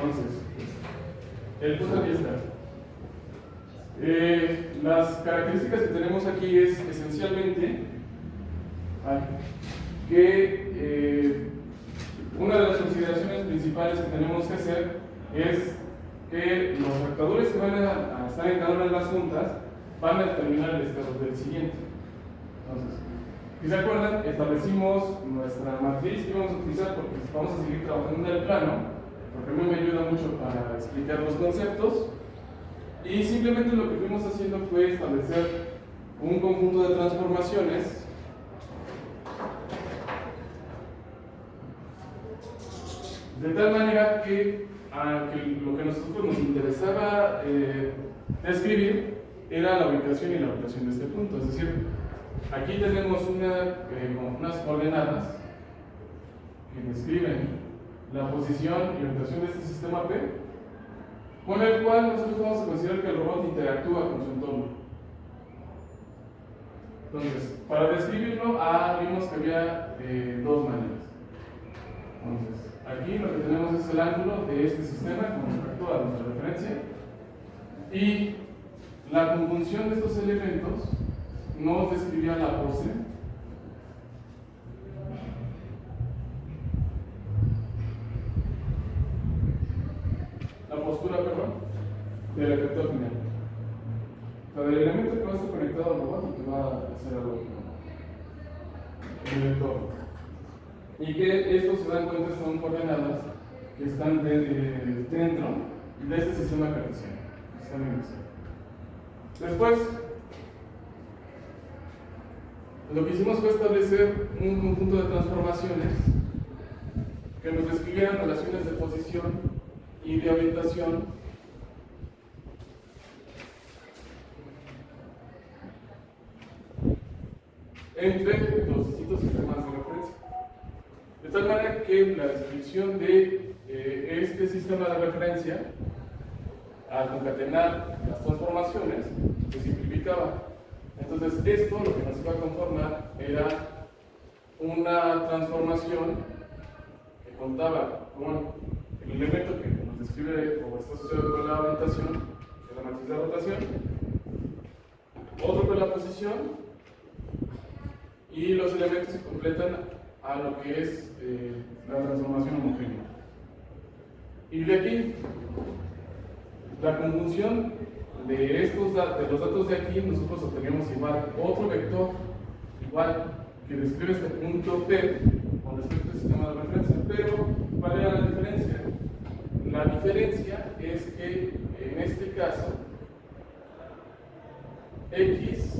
Entonces, el punto aquí está. Las características que tenemos aquí es esencialmente que una de las consideraciones principales que tenemos que hacer es que los actores que van a estar en cada una de las juntas van a determinar el estado del siguiente. Entonces, si se acuerdan, establecimos nuestra matriz que vamos a utilizar porque vamos a seguir trabajando en el plano, porque a mí me ayuda mucho para explicar los conceptos. Y simplemente lo que fuimos haciendo fue establecer un conjunto de transformaciones de tal manera que lo que a nosotros nos interesaba describir era la ubicación y la rotación de este punto. Es decir, aquí tenemos unas coordenadas que describen la posición y orientación de este sistema P, con el cual nosotros vamos a considerar que el robot interactúa con su entorno. Entonces, para describirlo, vimos que había dos maneras. Entonces, aquí lo que tenemos es el ángulo de este sistema con respecto a nuestra referencia, y la conjunción de estos elementos nos describía la pose postura, del efector final. O sea, del elemento que va a estar conectado al robot y que va a hacer algo en el entorno. Y que estos se dan cuenta son coordenadas que están dentro de este sistema cartesiano. Después, lo que hicimos fue establecer un conjunto de transformaciones que nos describieran relaciones de posición y de orientación entre los distintos sistemas de referencia. De tal manera que la descripción de este sistema de referencia, al concatenar las transformaciones, se simplificaba. Entonces, esto lo que nos iba a conformar era una transformación que contaba con el elemento que nos describe o está asociado con la orientación, que es la matriz de rotación, otro con la posición, y los elementos se completan a lo que es la transformación homogénea. Y de aquí, la conjunción de los datos de aquí, nosotros obtenemos igual otro vector igual que describe este punto P con respecto al sistema de referencia. Pero, ¿cuál era la diferencia? La diferencia es que en este caso X,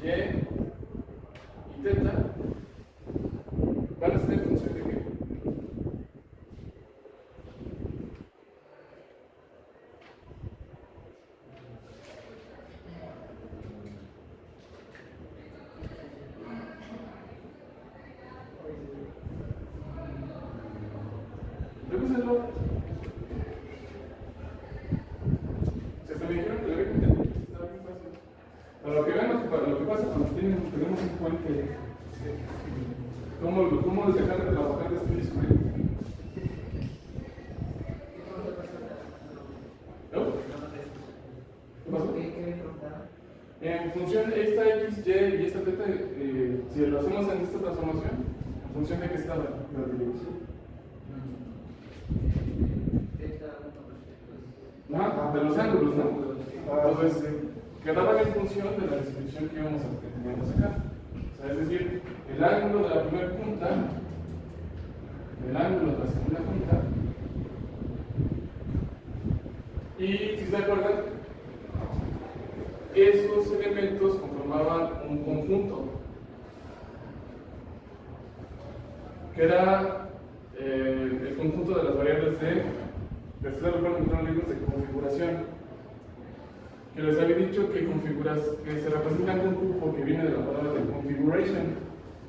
Y y teta van a ser en función de qué. Revísenlo. Si hasta me dijeron que lo había entendido, estaba bien fácil. Para lo que vean lo que pasa cuando tenemos un puente, ¿cómo dejar de trabajar este instrumento? ¿No? ¿Qué pasó? En función de esta X, Y y esta teta, si lo hacemos en esta transformación, en función de qué estaba la dirección. De los ángulos, ¿no? Entonces, quedaban en función de la descripción que teníamos acá. O sea, es decir, el ángulo de la primera punta, el ángulo de la segunda punta, y si se acuerdan, esos elementos conformaban un conjunto que era el conjunto de las variables que ustedes recuerdan que son libros de configuración, que les había dicho que se representa con un cubo que viene de la palabra de configuration.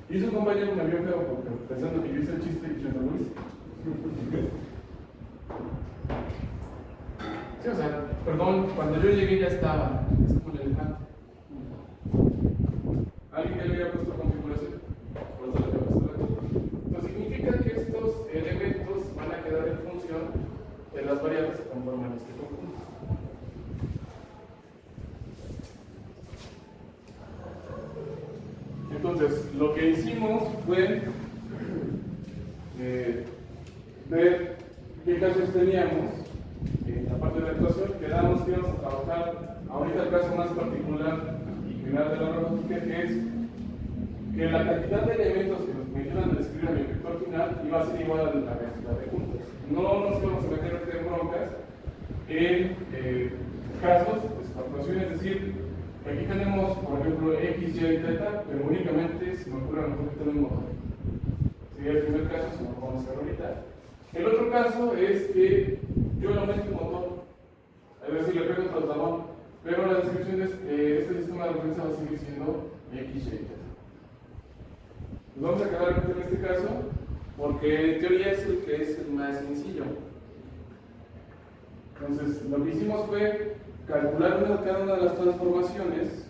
Y su compañero me vio feo porque pensando que yo hice el chiste y yo no lo hice. Sí, o sea, perdón, cuando yo llegué ya estaba, es como el elefante. ¿Alguien ya le había puesto configuración? Por eso le había puesto la cosa. Entonces significa que estos elementos van a quedar cantidad en función de las variables que conforman este conjunto. Entonces, lo que hicimos fue ver qué casos teníamos en la parte de la actuación. Quedamos que íbamos a trabajar ahorita el caso más particular y general de la robótica, que es que la cantidad de elementos que nos mencionan a escribir a mi vector final iba a ser igual a la cantidad de puntos. No nos íbamos a meter en broncas en casos de superposición, es decir, aquí tenemos, por ejemplo, x, y, θ, pero únicamente se me ocurre a nosotros un motor. Sería el primer caso, si no lo vamos a ver ahorita. El otro caso es que yo le aumento el motor, es decir, le pego el trasladón, pero la descripción de este sistema de referencia va a seguir siendo x, y, θ. Nos vamos a quedar en este caso porque en teoría es el que es el más sencillo. Entonces, lo que hicimos fue calcular cada una de las transformaciones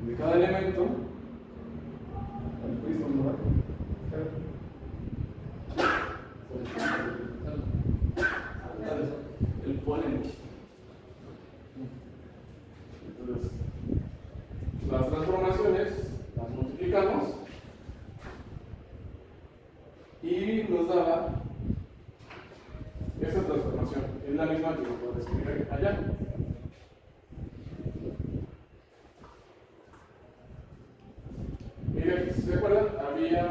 de cada elemento. El polen. Entonces, las transformaciones las multiplicamos y nos daba esta transformación. Es la misma que lo puedo escribir allá. Miren, si se acuerdan, había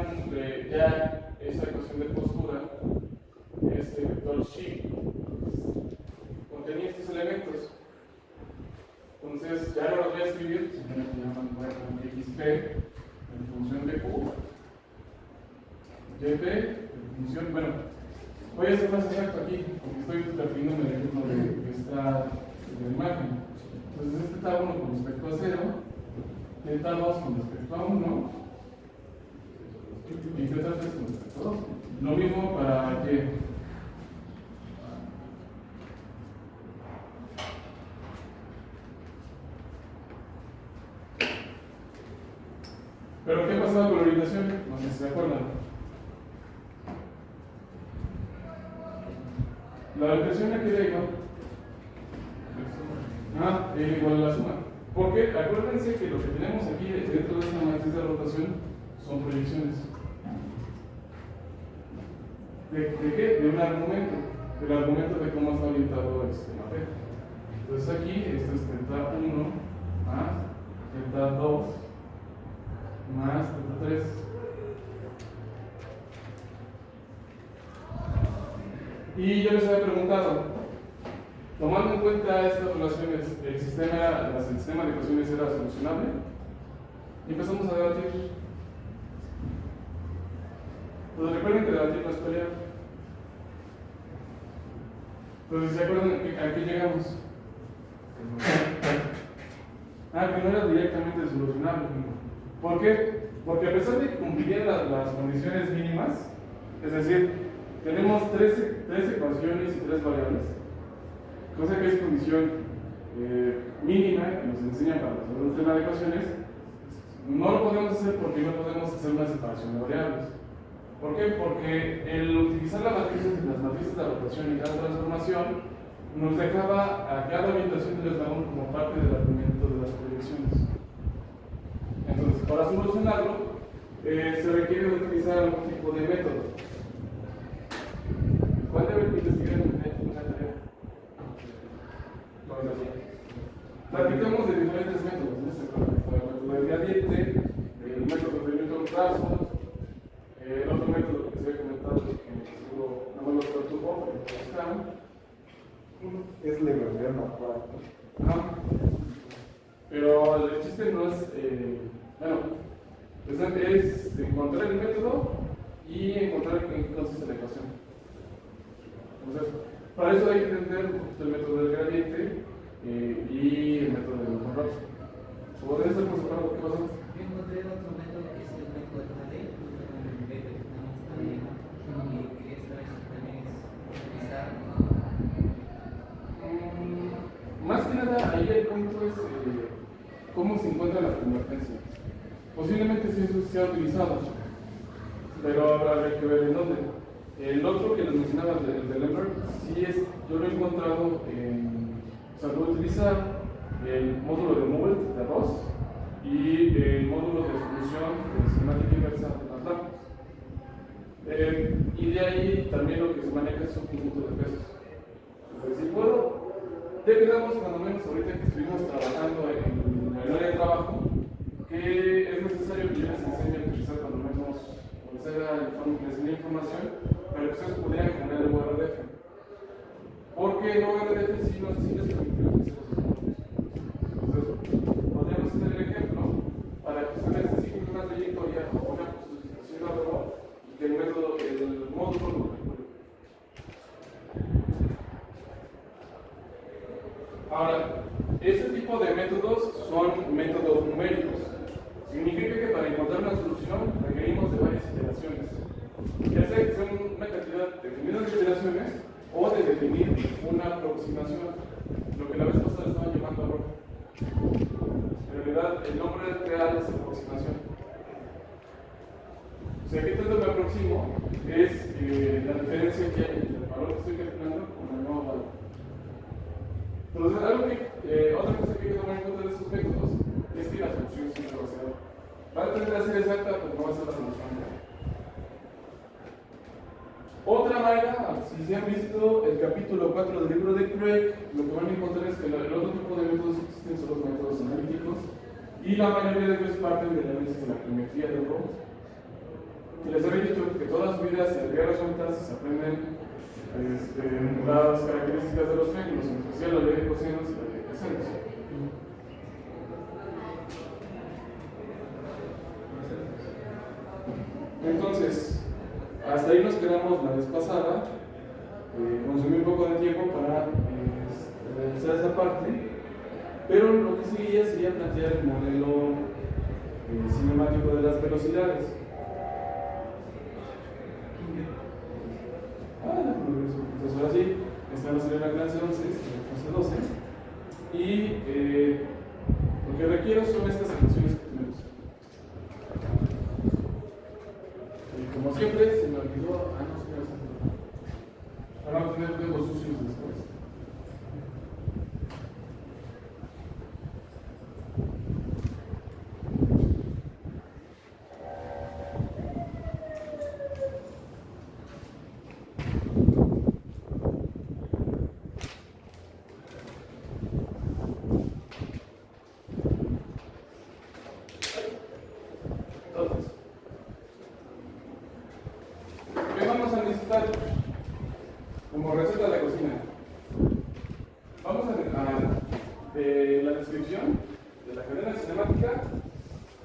ya esa ecuación de postura, este vector xi, contenía estos elementos. Entonces, ya no los voy a escribir, simplemente llaman xp en función de q, yp en función, bueno, voy a ser más exacto aquí, porque estoy refiriéndome al ejemplo de esta imagen. Entonces, este está 1 con respecto a 0, θ 2 con respecto a 1, y θ 3 con respecto a 2. Lo mismo para que pero ¿qué pasaba con la orientación? No sé si se acuerdan. La orientación aquí era igual. Era igual a la suma. Porque acuérdense que lo que tenemos aquí dentro de esta matriz de rotación son proyecciones. ¿De qué? De un argumento. Del argumento de cómo está orientado el sistema T. Entonces aquí esto es θ1 más θ2 más θ3. Y yo les había preguntado, tomando en cuenta estas relaciones, ¿el sistema de ecuaciones era solucionable? Y empezamos a debatir. Pues recuerden que debatir no es pelear. Entonces, ¿se acuerdan a qué llegamos? Que no era directamente solucionable. ¿Por qué? Porque a pesar de que cumplían las condiciones mínimas, es decir, tenemos tres ecuaciones y 3 variables, cosa que es condición mínima que nos enseñan para resolver un tema de ecuaciones, no lo podemos hacer porque no podemos hacer una separación de variables. ¿Por qué? Porque el utilizar las matrices de rotación y cada transformación nos dejaba a cada orientación del eslabón como parte del argumento de las proyecciones. Entonces, para solucionarlo, se requiere utilizar algún tipo de método. ¿Cuál debe investigar en una tarea? Platicamos de diferentes métodos, ¿no? El método del gradiente, el método de Newton-Raphson, el otro método que se había comentado, que seguro no me lo perturbó, pero está. Es Legrandiano 4. Pero el chiste no es, es encontrar el método y encontrar en qué consiste la ecuación. Entonces, para eso hay que entender un poquito el método del gradiente y el método de Newton-Raphson. ¿Podría ser por separado? ¿Qué pasó? Yo encontré otro método que es el método de Tadeo, y quería saber si también es utilizar. Más que nada, ahí el punto es cómo se encuentra la convergencia. Posiblemente sí eso se ha utilizado, pero pero ahora hay que ver en dónde. El otro que les mencionaba, el de Lemberg, sí es, yo lo he encontrado o sea, lo utiliza el módulo de Mult de ROS y el módulo de solución de cinemática inversa de las lámparas. Y de ahí también lo que se maneja es un conjunto de pesos. Entonces, si puedo, ya quedamos cuando menos ahorita que estuvimos trabajando en el área de trabajo, que es necesario que yo les enseñe a utilizar cuando menos, les enseñe información, para que ustedes pudieran generar el URDF. Porque el URDF sí nos permite utilizar esos módulos. Entonces, podríamos hacer el ejemplo para que ustedes sigan una trayectoria o una justificación de error y que el módulo lo calcule. Ahora, este tipo de métodos son métodos numéricos. Significa que para encontrar una solución requerimos de varias iteraciones. Ya sea que sea una cantidad definida de iteraciones o de definir una aproximación, lo que la vez pasada estaban llamando error. En realidad, el nombre real es aproximación. O sea, ¿qué tanto me aproximo? Es la diferencia que hay entre el valor que estoy calculando con el nuevo valor. Entonces, otra cosa que hay que tomar en cuenta de estos métodos es que la solución siempre va a ser. Va a tener que ser exacta, pero no va a ser la solución real. Otra manera, si se han visto el capítulo 4 del libro de Craig, lo que van a encontrar es que el otro tipo de métodos que existen son los métodos analíticos y la mayoría de ellos parten del análisis de la geometría del robot. Y les había dicho que todas las vidas se agregan resultados y se aprenden las características de los triángulos, en especial la ley de cosinos y la ley de senos. Entonces, hasta ahí nos quedamos la vez pasada. Consumí un poco de tiempo para realizar esa parte, pero lo que seguía sería plantear el modelo cinemático de las velocidades. Entonces ahora sí, esta va a ser la clase 11, la clase 12, y lo que requiero son estas ecuaciones que tenemos. Y como siempre, se me olvidó, no sé qué ahora vamos a tener dedos sucios después. ¿Qué vamos a necesitar como receta de cocina? Vamos de la descripción de la cadena cinemática,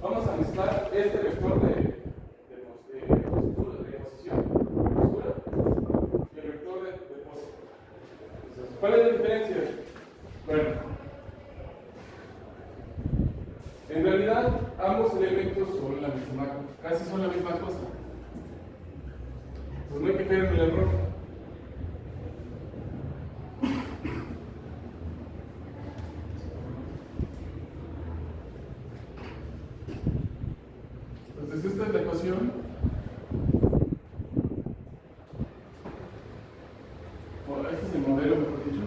vamos a necesitar este vector de posición, postura, y el vector de pose. ¿Cuál es la diferencia? Bueno, en realidad ambos elementos son la misma, casi son la misma cosa. Pues no hay que caer en el error. Entonces esta es la ecuación. Este es el modelo, mejor dicho.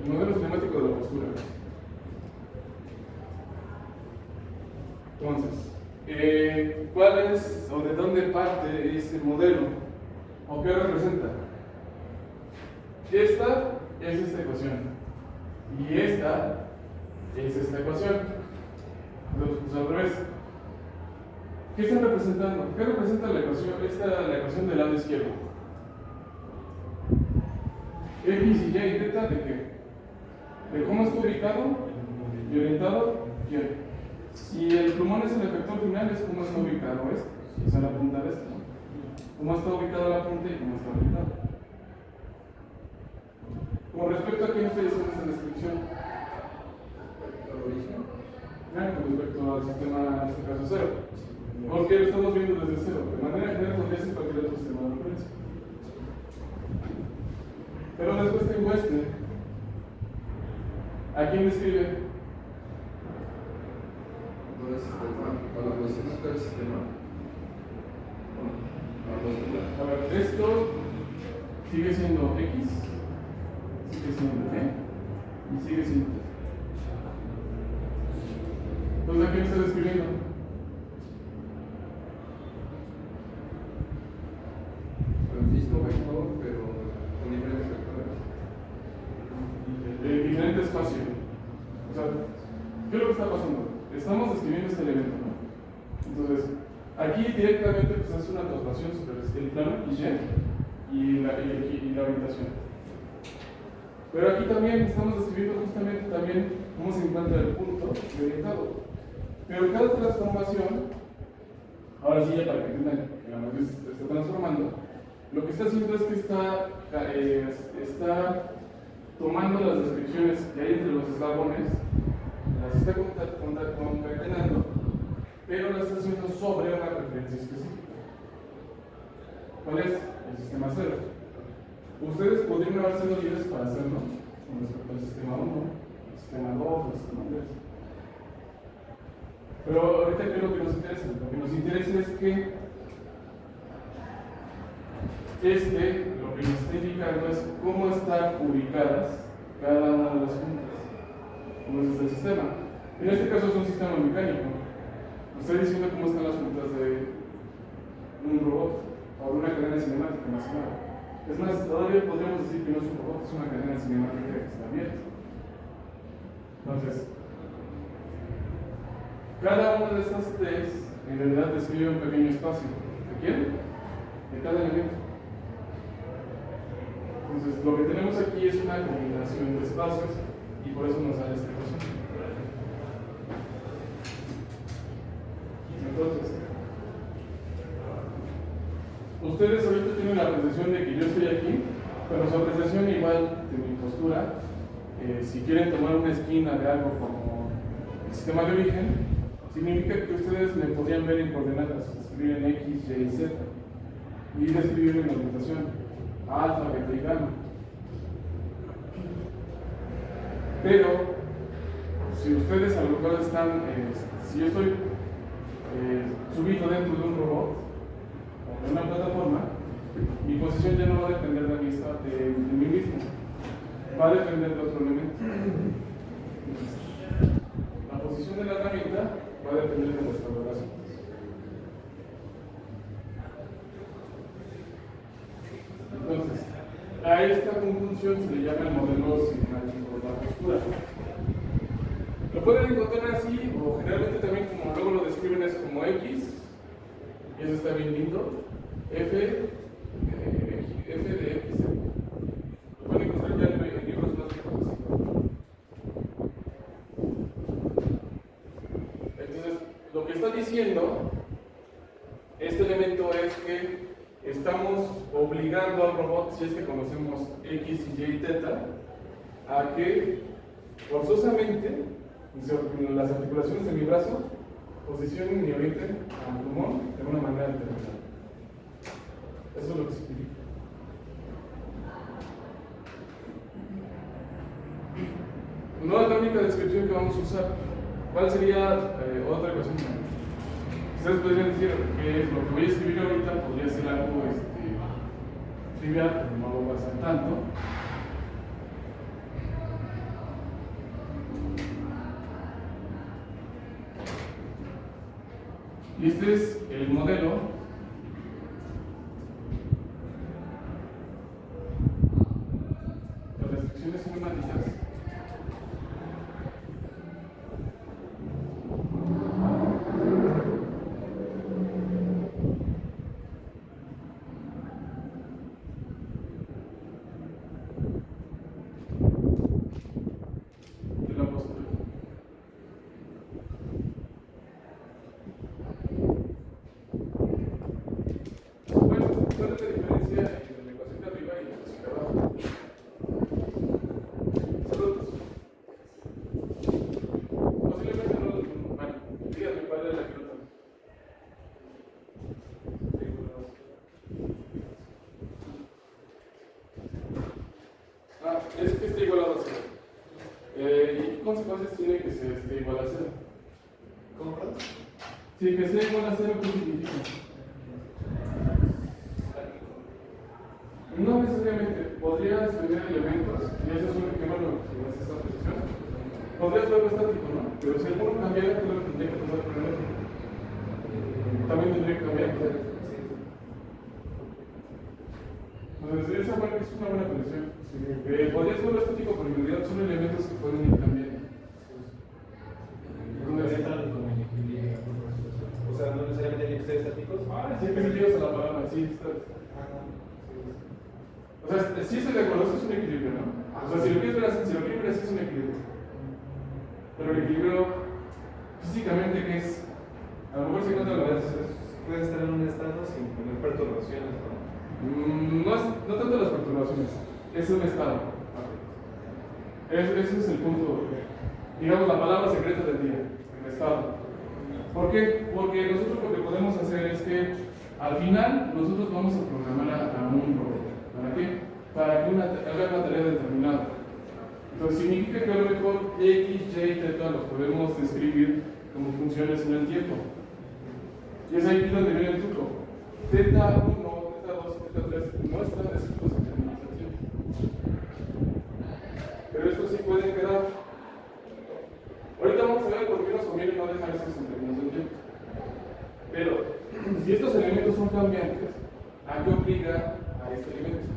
El modelo cinemático de la postura. Entonces, ¿cuál es o de dónde parte ese modelo? ¿O qué representa? Esta es esta ecuación. Y esta es esta ecuación. Entonces, pues al revés. ¿Qué están representando? ¿Qué representa la ecuación? La ecuación del lado izquierdo. X y Y y teta de qué? De cómo está ubicado y orientado quién. Si el plumón es el efector final, es cómo está ubicado esto, o sea, la punta de esto, ¿no? Cómo está ubicado la punta y cómo está orientado. Con respecto a qué estoy haciendo esta descripción, con respecto al sistema, en este caso cero, porque lo estamos viendo desde cero. De manera general podría ser cualquier otro sistema de referencia. Pero después tengo este. ¿A quién le escribe? Todo el sistema, a los vecinos del sistema. A ver, esto sigue siendo X, sigue siendo T y sigue siendo T. Entonces, ¿a quién estás escribiendo? El mismo vector, pero con diferentes vectores. Diferente espacio. O sea, ¿qué es lo que está pasando? Estamos describiendo este elemento, ¿no? Entonces, aquí directamente pues, es una traslación sobre el plano y la orientación. Pero aquí también estamos describiendo justamente también cómo se encuentra el punto de orientado. Pero cada transformación, ahora sí ya para que entiendan que la matriz se está transformando, lo que está haciendo es que está tomando las descripciones que hay entre los eslabones, las está concatenando, pero las está haciendo sobre una referencia específica. ¿Cuál es? El sistema 0. Ustedes podrían haber sido libres para hacerlo con respecto al sistema 1, al sistema 2, al sistema 3. Pero ahorita, ¿qué es lo que nos interesa? Lo que nos interesa es que lo que nos está indicando es cómo están ubicadas cada una de las juntas. ¿Cómo es el sistema? En este caso es un sistema mecánico. Estoy diciendo cómo están las juntas de un robot o de una cadena cinemática más clara. Es más, todavía podríamos decir que no es un robot, es una cadena cinemática que está abierta. Entonces, cada una de estas T's en realidad describe un pequeño espacio. ¿De quién? De cada elemento. Entonces, lo que tenemos aquí es una combinación de espacios y por eso nos sale esta ecuación. Entonces, ustedes ahorita tienen la apreciación de que yo estoy aquí, pero su apreciación igual de mi postura, si quieren tomar una esquina de algo como el sistema de origen, significa que ustedes me podrían ver en coordenadas, escribir en X, Y y Z, y describir en orientación. Alfa, beta y gamma. Pero si ustedes a lo mejor están, si yo estoy subido dentro de un robot o de una plataforma, mi posición ya no va a depender de mí mismo, va a depender de otro elemento. La posición de la herramienta va a depender de nuestra relación. Entonces, a esta conjunción se le llama el modelo cinemático de la postura. Lo pueden encontrar así, o generalmente también como luego lo describen es como X, y eso está bien lindo, F de X. Lo pueden encontrar ya en libros más viejos. Entonces, lo que está diciendo este elemento es que estamos obligando al robot, si es que conocemos X y Y teta, a que forzosamente las articulaciones de mi brazo posicionen y orienten al pulmón de una manera determinada. Eso es lo que significa. No es la única descripción que vamos a usar. ¿Cuál sería otra ecuación? Ustedes podrían decir que lo que voy a escribir ahorita podría ser algo trivial, pero no lo voy a hacer tanto. Y este es el modelo de restricciones cinemáticas de la postura. es que esté igualado a cero. ¿Y qué consecuencias tiene que se esté igual a cero? ¿Cómo? Sí, que sea igual a cero, ¿qué significa? No necesariamente. Podrías tener elementos, y eso es un ejemplo de esta posición. Podrías verlo estático, ¿no? Pero si alguno cambiara, ¿qué es lo que tendría que pasar con el otro? También tendría que cambiar. Entonces, esa parte es una buena conexión. Podrías verlo estático, pero en realidad son elementos que pueden ir cambiando. O sea, no necesariamente tienen que ser estáticos. Sí, que si llegas a la palabra, sí, estás. O sea, sí se le conoce, es un equilibrio, ¿no? O sea, si lo quieres ver así, es un equilibrio. Pero el equilibrio, físicamente, ¿qué es? A lo mejor se encuentra la verdad. Puede estar en un estado sin tener perturbaciones, ¿no? No tanto las perturbaciones, es un estado. Ese es el punto, digamos, la palabra secreta del día, el estado. ¿Por qué? Porque nosotros lo que podemos hacer es que al final nosotros vamos a programar a un robot. ¿Para qué? Para que haga una tarea determinada. Entonces significa que a lo mejor X, Y, Z los podemos describir como funciones en el tiempo. Y es ahí donde viene el truco. Z1, Z2, Z3 no están escritos en términos de tiempo. Pero estos sí pueden quedar. Ahorita vamos a ver por qué nos conviene no dejar esos en términos de tiempo. Pero si estos elementos son cambiantes, ¿a qué obliga a este elemento?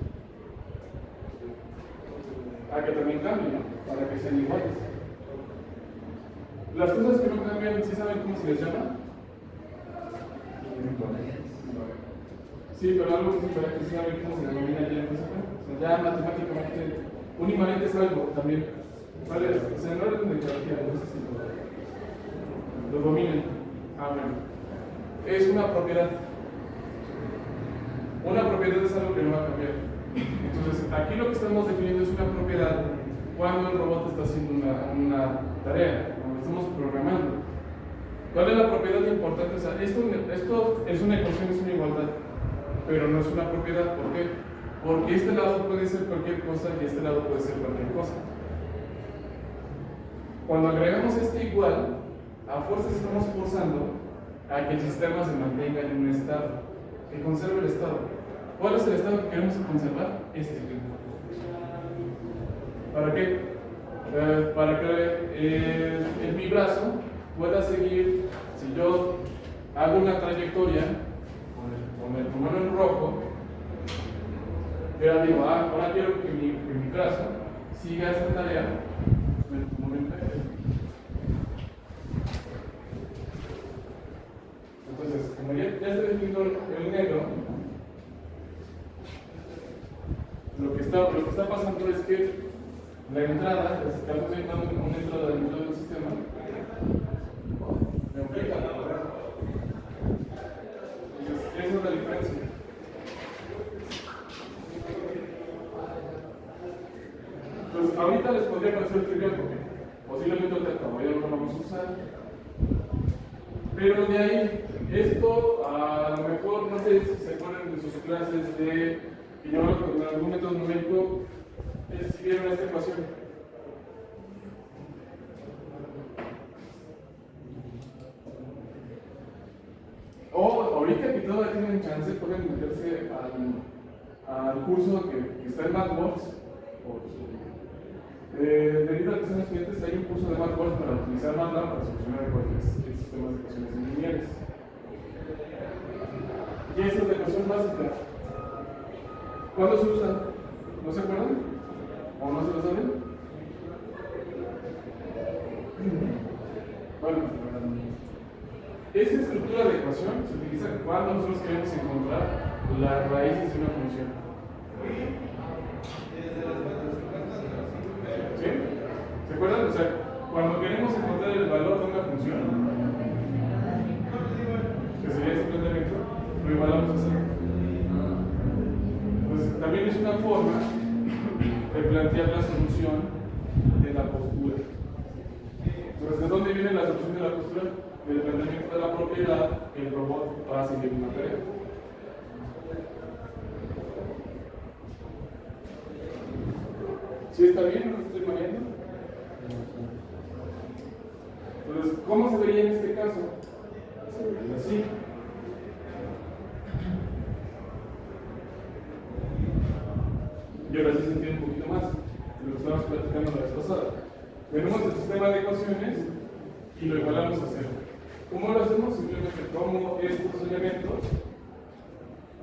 A que también cambien, ¿no? Para que sean iguales. Las cosas que no cambian, ¿sí saben cómo se les llama? Sí, pero algo que se sabe cómo se denomina ya en física. O sea, ya matemáticamente, un imanente es algo también. ¿Vale? O sea, no es de geografía, no sé si lo dominan. Bueno. Es una propiedad. Una propiedad es algo que no va a cambiar. Entonces, aquí lo que estamos definiendo es una propiedad cuando el robot está haciendo una tarea, cuando estamos programando. ¿Cuál es la propiedad importante? O sea, esto es una ecuación, es una igualdad, pero no es una propiedad. ¿Por qué? Porque este lado puede ser cualquier cosa y este lado puede ser cualquier cosa. Cuando agregamos este igual, a fuerzas estamos forzando a que el sistema se mantenga en un estado, que conserve el estado. ¿Cuál es el estado que queremos conservar? Este. ¿Para qué? Para que mi brazo pueda seguir, si yo hago una trayectoria con el comando en rojo, yo digo, ahora quiero que mi brazo siga esta tarea con el comando en verde. Entonces, como ya estoy definiendo el negro, lo que está pasando es que la entrada, estamos dando una entrada dentro del sistema, me obliga a lograr. Entonces, esa es la diferencia. Entonces, ahorita les podría parecer trivial porque posiblemente el todavía no lo vamos a usar. Pero de ahí, esto a lo mejor, no sé si se acuerdan de sus clases de, y yo en algún método numérico, si vieron esta ecuación. O ahorita que todavía tienen chance, pueden meterse al curso que está en MathWorks. Debido a que son estudiantes, hay un curso de MathWorks para utilizar MATLAB para solucionar cualquier sistema de ecuaciones lineales. Y esa es la ecuación básica. ¿Cuándo se usa? ¿No se acuerdan? ¿O no se lo saben? Bueno, esa estructura de ecuación se utiliza cuando nosotros queremos encontrar las raíces de una función. ¿Sí? ¿Se acuerdan? O sea, cuando queremos encontrar el valor de una función, que sería simplemente lo igualamos así. Pues también es una forma de plantear la solución de la postura. Entonces, ¿de dónde viene la solución de la postura? Del planteamiento de la propiedad que el robot va a seguir una tarea. ¿Sí está bien? ¿No me estoy mareando? Entonces, ¿cómo se vería en este caso? Se vería así. Y ahora sí se entiende un poquito más de lo que estábamos platicando la vez pasada. Tenemos el sistema de ecuaciones y lo igualamos a cero. ¿Cómo lo hacemos? Simplemente tomo estos elementos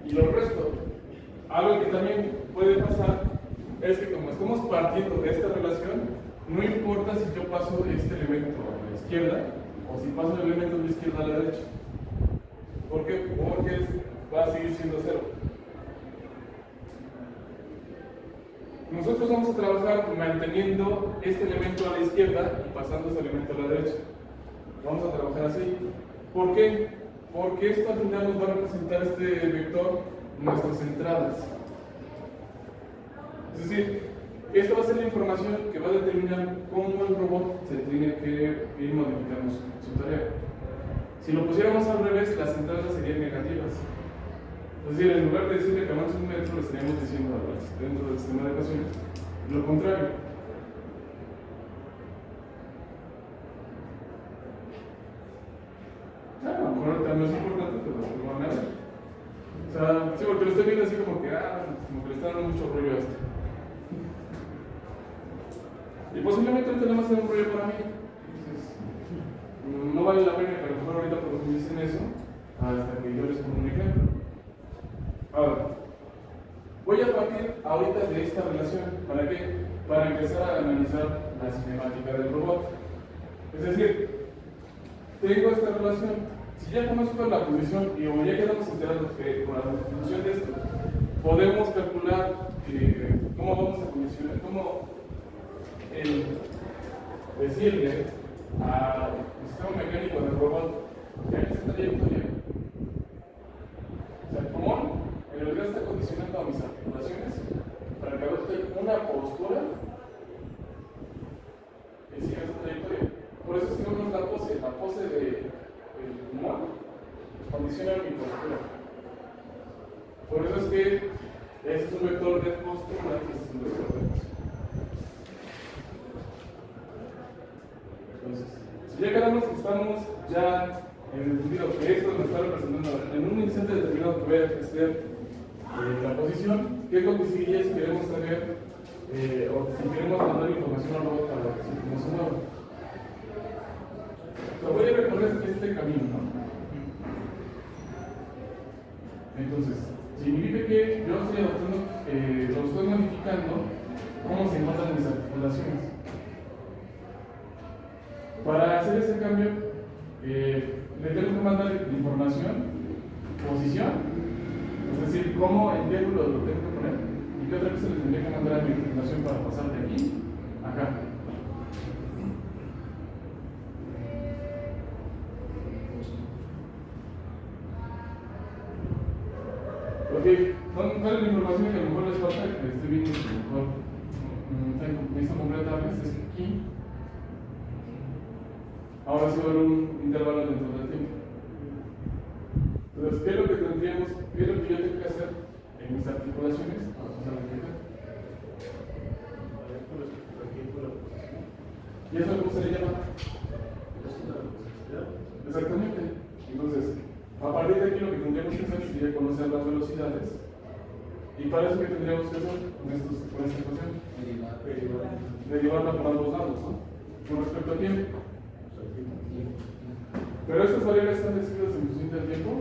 y los resto. Algo que también puede pasar es que como estamos partiendo de esta relación, no importa si yo paso este elemento a la izquierda o si paso el elemento de la izquierda a la derecha. ¿Por qué? Porque va a seguir siendo cero. Nosotros vamos a trabajar manteniendo este elemento a la izquierda y pasando este elemento a la derecha. Vamos a trabajar así. ¿Por qué? Porque esto al final nos va a representar este vector nuestras entradas. Es decir, esta va a ser la información que va a determinar cómo el robot se tiene que ir modificando su tarea. Si lo pusiéramos al revés, las entradas serían negativas. Es decir, en lugar de decirle que avance un metro, le estaríamos diciendo al asistente del sistema de ecuaciones lo contrario. A lo mejor ahorita no es importante, pero no va a nada. O sea, sí, porque lo estoy viendo así como que le está dando mucho rollo a esto. Y posiblemente ahorita nada más sea un rollo para mí. Entonces, no vale la pena que a lo mejor ahorita profundicen eso hasta que yo les ponga un ejemplo. Ahora, voy a partir ahorita de esta relación. ¿Para qué? Para empezar a analizar la cinemática del robot. Es decir, tengo esta relación. Si ya conozco la posición y o ya quedamos enterados que con la constitución de esto podemos calcular cómo vamos a condicionar, cómo decirle al sistema mecánico del robot que hay esta trayectoria. O sea, cómo en realidad está condicionando a mis articulaciones para que adopten una postura que siga esa trayectoria. Por eso si vemos la pose del pulmón condiciona mi postura. Por eso es que ese es un vector de postura, que es un vector de postura. Entonces, si ya quedamos que estamos ya en el sentido que esto nos está representando en un instante determinado que vaya a ser la posición, ¿qué es lo que sigue si queremos saber o si queremos mandar información al robot para que se mueva? Voy a recorrer este camino, ¿no? Entonces, significa que yo estoy adoptando, lo estoy modificando cómo se encuentran mis articulaciones. Para hacer ese cambio, le tengo que mandar información, posición, es decir, cómo, en qué ángulo lo tengo que poner, y qué otra cosa le tendría que mandar a mi articulación para pasar de aquí a acá. Ok, ¿cuál es la información que a lo mejor les falta? Que estoy viendo que a lo mejor necesito completarles. Es que aquí ahora sí va a haber un intervalo dentro del tiempo. Entonces, ¿qué es lo que tendríamos, qué es lo que yo tengo que hacer en mis articulaciones? Vamos a usar la queja. ¿Y eso cómo se le llama? Exactamente. Entonces, a partir de aquí lo que tendríamos que hacer sería conocer las velocidades. ¿Y para eso qué tendríamos que hacer con esta ecuación? Derivarla por ambos lados, ¿no? Con respecto al tiempo. Pero estas variables están descritas en función del tiempo.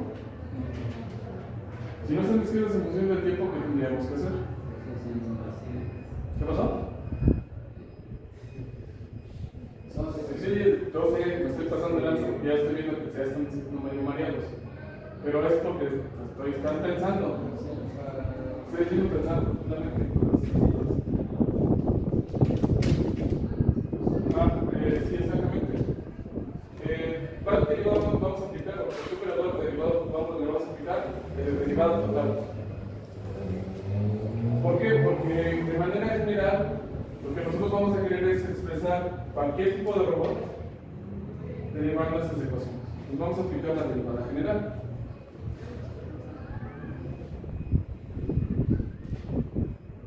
Si no están descritas en función del tiempo, ¿qué tendríamos que hacer? ¿Qué pasó? Sí, yo sé, me estoy pasando de lanza, ya estoy viendo que ya están medio mareados. Pero es porque están pensando. Estoy diciendo pensando totalmente. Sí, exactamente. ¿Cuál derivado vamos a aplicar? ¿Qué operador de derivado vamos a aplicar? El derivado total. ¿Por qué? Porque de manera general, lo que nosotros vamos a querer es expresar cualquier tipo de robot derivando estas ecuaciones. Nos vamos a aplicar la derivada general.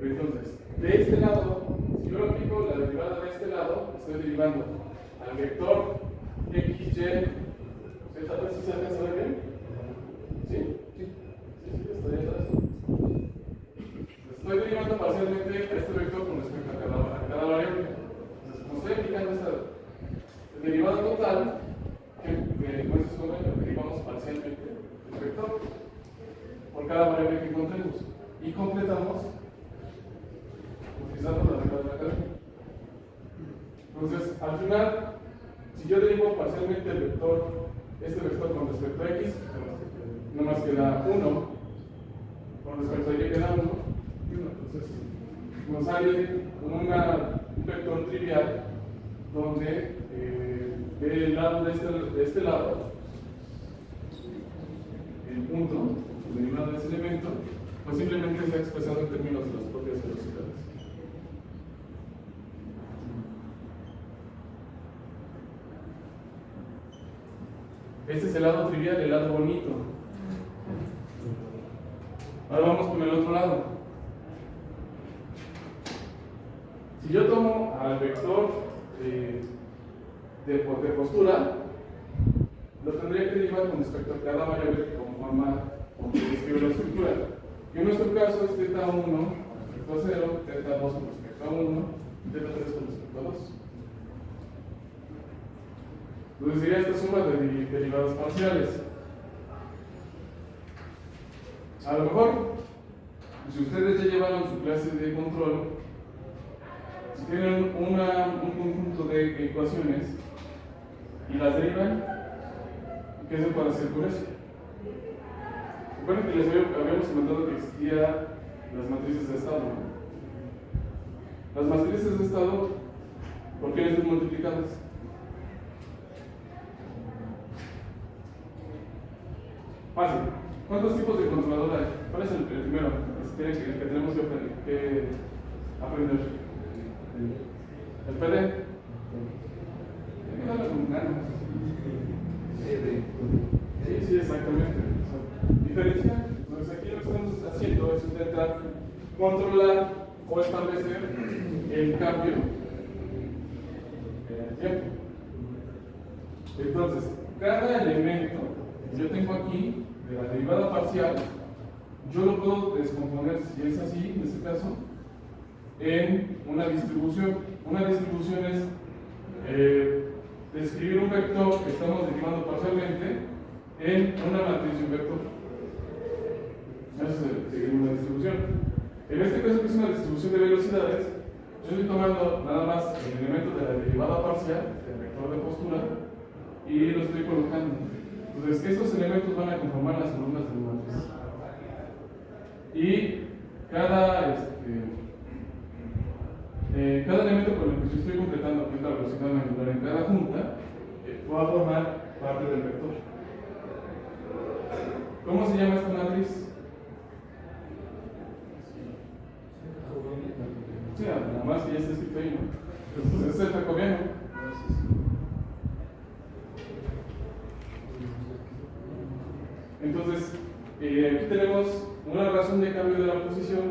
Entonces, de este lado, si yo lo estoy derivando al vector x, y, z, a ver si se alcanza a ver bien. ¿Sí? Sí, estoy atrás. Estoy derivando parcialmente este vector con respecto a cada variable. Entonces, como estoy aplicando esta derivada total, que como es convenio, derivamos parcialmente el vector por cada variable que encontremos y completamos utilizando la regla de la cadena. Entonces, al final, si yo derivo parcialmente el vector, este vector con respecto a x, no más queda 1, con respecto a y queda 1, y 1. Entonces, nos sale un vector trivial donde del lado de este lado, el punto derivado de ese elemento, pues simplemente está expresado en términos de las propias velocidades. Este es el lado trivial, el lado bonito. Ahora vamos con el otro lado. Si yo tomo al vector de postura, lo tendría que derivar con respecto a cada variable que conforma o que describe la estructura. Y en nuestro caso es θ1 respecto a 0, θ2 con respecto a 1, θ3 con respecto a 2. Entonces sería esta suma de derivadas parciales. A lo mejor, si ustedes ya llevaron su clase de control, si tienen un conjunto de ecuaciones y las derivan, ¿qué se puede hacer con eso? Recuerden que les habíamos comentado que existían las matrices de estado, ¿no? Las matrices de estado, ¿por qué están multiplicadas? Fácil. ¿Cuántos tipos de controlador hay? ¿Cuál es el primero? El que tenemos que aprender. ¿El PD? Sí, exactamente. Diferencia. Entonces aquí lo que estamos haciendo es intentar controlar o establecer el cambio en el tiempo. Entonces, cada elemento que yo tengo aquí de la derivada parcial, yo lo puedo descomponer, si es así, en este caso, en una distribución. Una distribución es describir un vector que estamos derivando parcialmente en una matriz de un vector. Eso sería una distribución. En este caso, que es una distribución de velocidades, yo estoy tomando nada más el elemento de la derivada parcial, el vector de postura, y lo estoy colocando. Entonces, estos elementos van a conformar las columnas de una matriz. Y cada elemento con el que yo estoy completando, que es la velocidad angular en cada junta, va a formar parte del vector. ¿Cómo se llama esta matriz? Sí, nada más que ya está escrito ahí, ¿no? Entonces, es el jacobiano. Entonces, aquí tenemos una razón de cambio de la posición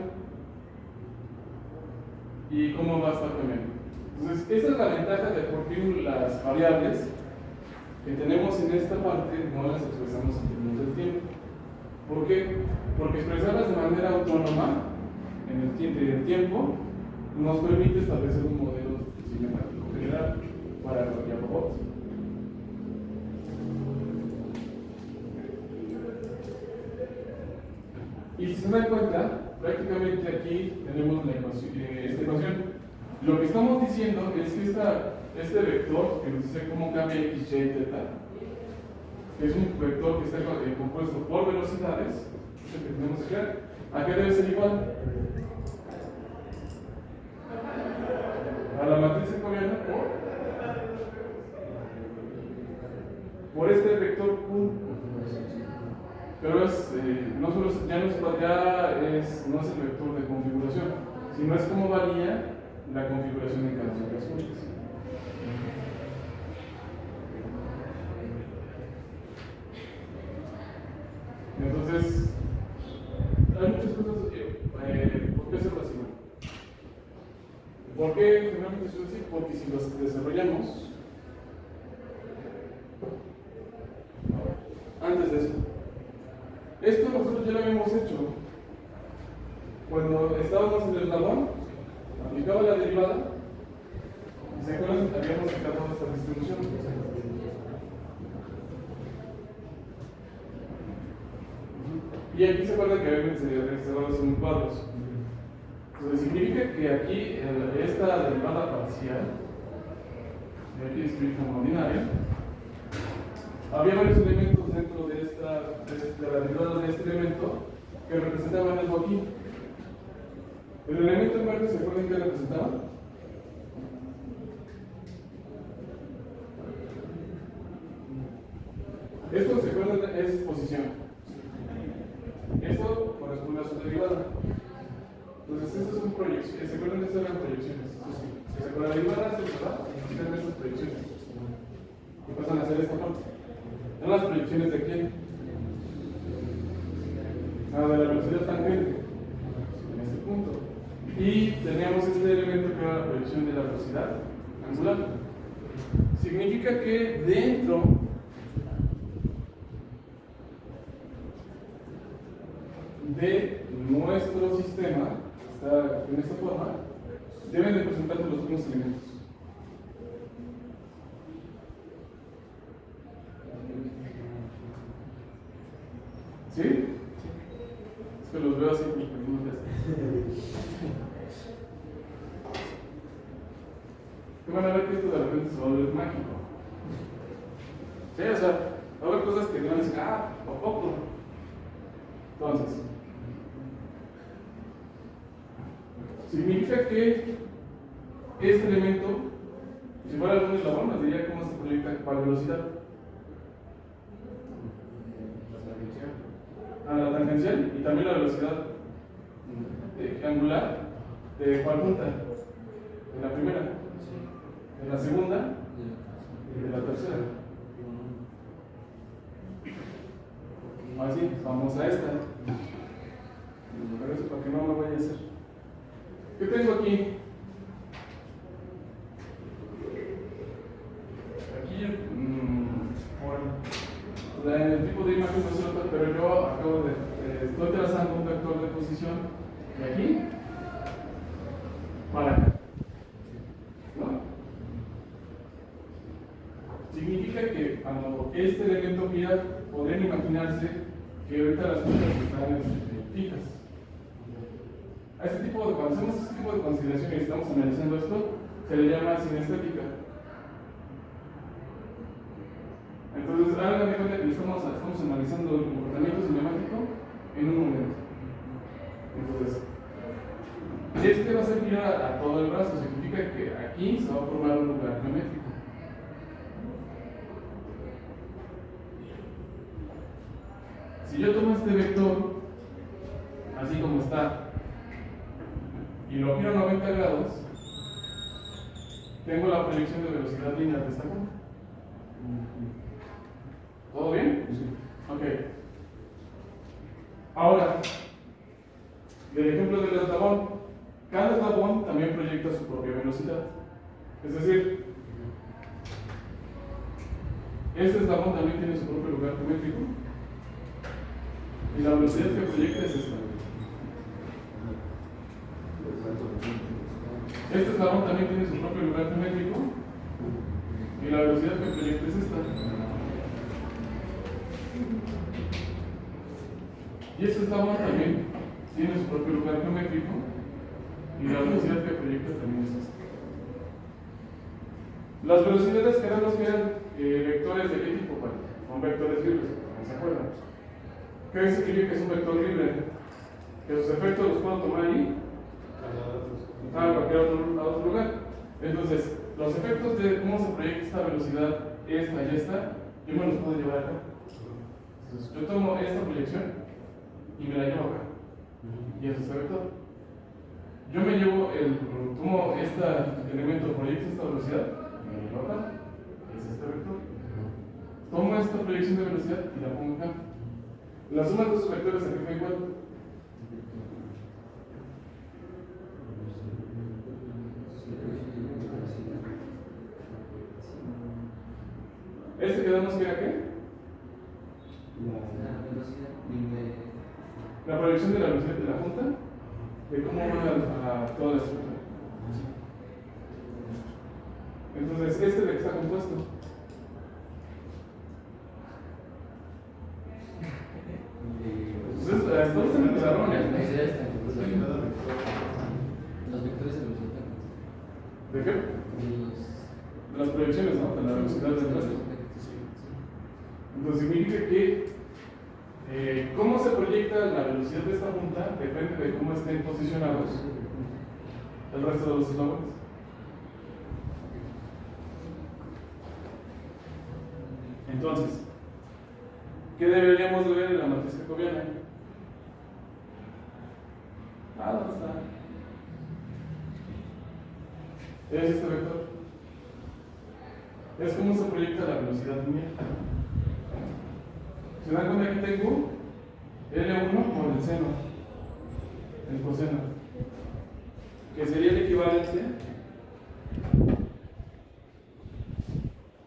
y cómo va a estar cambiando. Entonces, esta es la ventaja de por qué las variables que tenemos en esta parte no las expresamos en términos del tiempo. ¿Por qué? Porque expresarlas de manera autónoma en el tiempo nos permite establecer un modelo cinemático general para cualquier robot. Y si se dan cuenta, prácticamente aquí tenemos esta ecuación. Lo que estamos diciendo es que este vector que nos dice cómo cambia x, y, z, que es un vector que está compuesto por velocidades, es el que tenemos acá. ¿A qué debe ser igual? A la matriz jacobiana por este vector Q. Pero no es el vector de configuración, sino es cómo varía la configuración en cada una de las juntas. Entonces, hay muchas cosas. ¿Por qué hacerlo así? ¿Por qué generalmente sucede así? Porque si los desarrollamos antes de eso, esto nosotros ya lo habíamos hecho cuando estábamos en el eslabón, aplicaba la derivada y se acuerdan que habíamos sacado esta distribución. Y aquí se acuerdan que habían reservado en cuadros. Entonces significa que aquí esta derivada parcial, y aquí escribí como ordinaria, había varios elementos dentro de la derivada de este elemento que representaban algo aquí. El elemento en verde, ¿se acuerdan qué representaba? Esto, ¿se acuerdan? Es posición. Esto corresponde a su derivada. Entonces, estas son proyecciones. ¿Se acuerdan? Estas eran proyecciones. Si se acuerdan, la derivada es ¿verdad? Existen estas proyecciones. ¿Qué pasan a hacer esta parte? ¿Son las proyecciones de quién? De la velocidad tangente. En este punto. Y teníamos este elemento que era la proyección de la velocidad angular. Significa que dentro de nuestro sistema, está en esta forma, deben de presentarse los mismos elementos. ¿Sí? Es que los veo así, pues perdimos ya. Que van a ver que esto de repente se va a volver mágico. Sí, o sea, va a haber cosas que van a decir, o poco. Entonces, significa que este elemento, si fuera algún eslabón, nos diría cómo se proyecta cuál velocidad. A la tangencial y también la velocidad angular de cuál punta. De la primera, de la segunda y de la tercera. Así, vamos a esta. Pero eso para que no lo vaya a hacer. ¿Qué tengo aquí? Aquí, bueno, el tipo de imagen no se nota, pero yo acabo de estoy trazando un vector de posición de aquí para acá. ¿No? Significa que cuando este elemento gira, podrían imaginarse que ahorita las cosas están fijas. Cuando hacemos este tipo de consideración y estamos analizando esto, se le llama sinestética. Entonces, hagan de cuenta que estamos analizando el comportamiento cinemático en un momento. Entonces, este va a ser girar a todo el brazo, significa que aquí se va a formar un lugar geométrico. Si yo tomo este vector, así como está, y lo giro a 90 grados, tengo la proyección de velocidad lineal de esta forma. ¿Todo bien? Sí. Ok. Ahora, del ejemplo del eslabón, cada eslabón también proyecta su propia velocidad. Es decir, este eslabón también tiene su propio lugar geométrico y la velocidad que proyecta es esta. Este eslabón también tiene su propio lugar geométrico y la velocidad que proyecta es esta. Y este eslabón también tiene su propio lugar geométrico y la velocidad que proyecta también es esta. Las velocidades que eran vectores de qué tipo? Bueno, son vectores libres, ¿no se acuerdan? ¿Qué significa que es un vector libre? Que sus efectos los puedo tomar ahí a cualquier otro lugar. Entonces, los efectos de cómo se proyecta esta velocidad, esta y esta, yo me los puedo llevar acá. Entonces, yo tomo esta proyección y me la llevo acá. Y eso es el vector. Yo me llevo tomo este elemento, proyecto esta velocidad, me la llevo acá. Es este vector. Tomo esta proyección de velocidad y la pongo acá. La suma de esos vectores aquí fue igual. ¿Este quedamos que era qué? La velocidad La proyección de la velocidad de la junta, de cómo va a toda la estructura. Entonces, ¿este de qué está compuesto? Entonces, todos están en pizarrón, ¿eh? los vectores de velocidad. ¿De qué? De las proyecciones, ¿no? De la velocidad del resto. Entonces, significa que cómo se proyecta la velocidad de esta junta depende de cómo estén posicionados el resto de los eslabones. Entonces, ¿qué deberíamos de ver en la matriz jacobiana? ¿Dónde está? Es este vector. Es cómo se proyecta la velocidad lineal. ¿Se dan cuenta? Aquí tengo L1 por el seno, el coseno, que sería el equivalente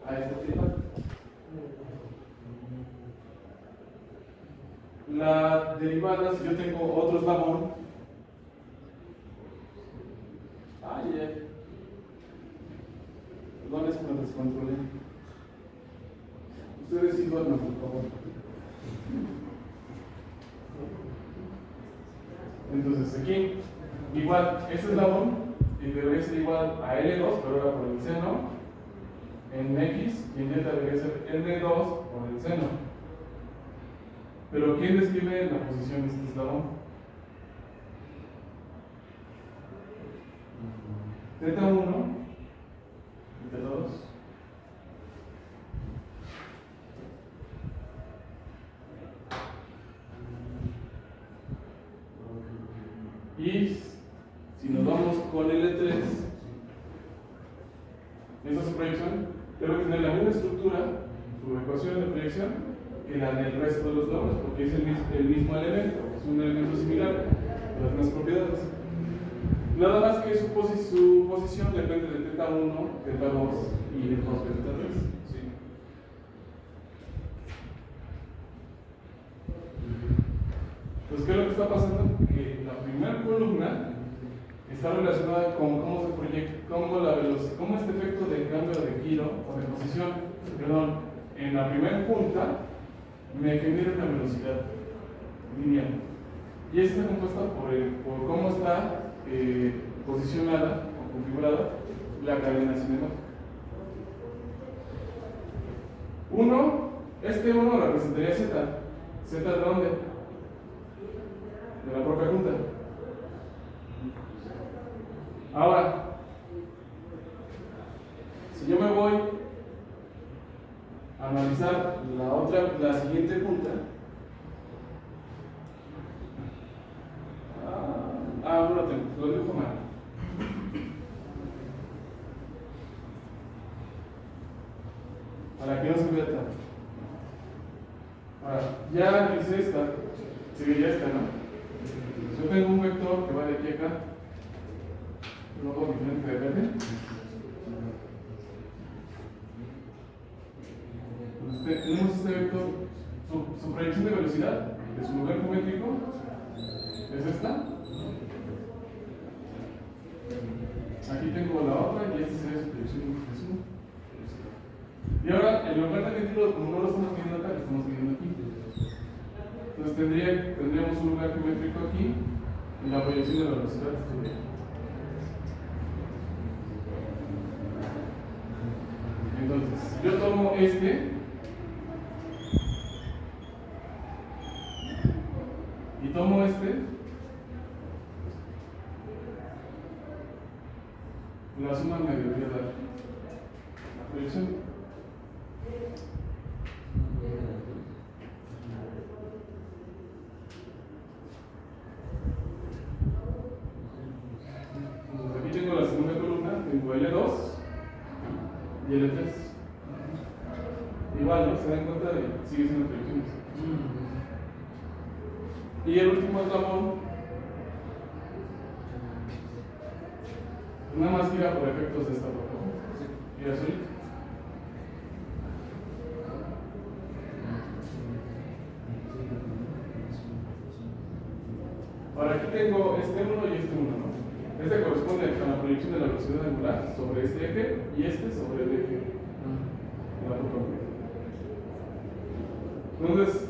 a esta derivada. La derivada, si yo tengo otro eslabón, perdón, es que me descontrolé. Ustedes sí duerman, por favor. Entonces aquí, igual, este eslabón debería ser igual a L2, pero ahora por el seno, en X, y en Y debería ser L2 por el seno. Pero ¿quién describe la posición de este eslabón? Θ1 y θ2. Y si nos vamos con L3, esa su proyección debe tener la misma estructura, su ecuación de proyección, que la del resto de los logros, porque es el mismo elemento, es un elemento similar de las mismas propiedades. Nada más que su posición depende de θ1, θ2 y de θ3. ¿Sí? Pues, ¿qué es lo que está pasando? Que la primera columna está relacionada con cómo se proyecta, cómo la velocidad, cómo este efecto de cambio de giro o de posición, perdón, en la primera punta me genera una velocidad lineal. Y está compuesta por cómo está posicionada o configurada la cadena cinemática. Este 1 representaría Z. ¿Z de dónde? De la propia junta. Ahora, si yo me voy a analizar la siguiente punta, no lo tengo, lo dibujo mal. Para que no se vea tanto. Ahora, ya analicé esta, seguiría esta, ¿no? Yo tengo un vector que va de aquí a acá, luego diferente de verde. Entonces, tenemos este vector, su proyección de velocidad de su lugar geométrico es esta. Aquí tengo la otra y esta sería su proyección de su. Y ahora, en lugar de medirlo como no lo estamos viendo acá, lo estamos viendo aquí. Entonces tendríamos un lugar geométrico aquí y la proyección de la velocidad estuviera. Entonces, si yo tomo este y tomo este, la suma me debería dar la proyección. Aquí tengo la segunda columna, tengo L2 y L3. Igual, ¿no? Se dan cuenta de que sigue siendo proyecciones. Y el último eslabón, nada más gira por efectos de esta forma. Gira solito. Ahora aquí tengo este 1 y este 1, ¿no? Este corresponde a la proyección de la velocidad angular sobre este eje y este sobre el eje de la propia unidad. Entonces,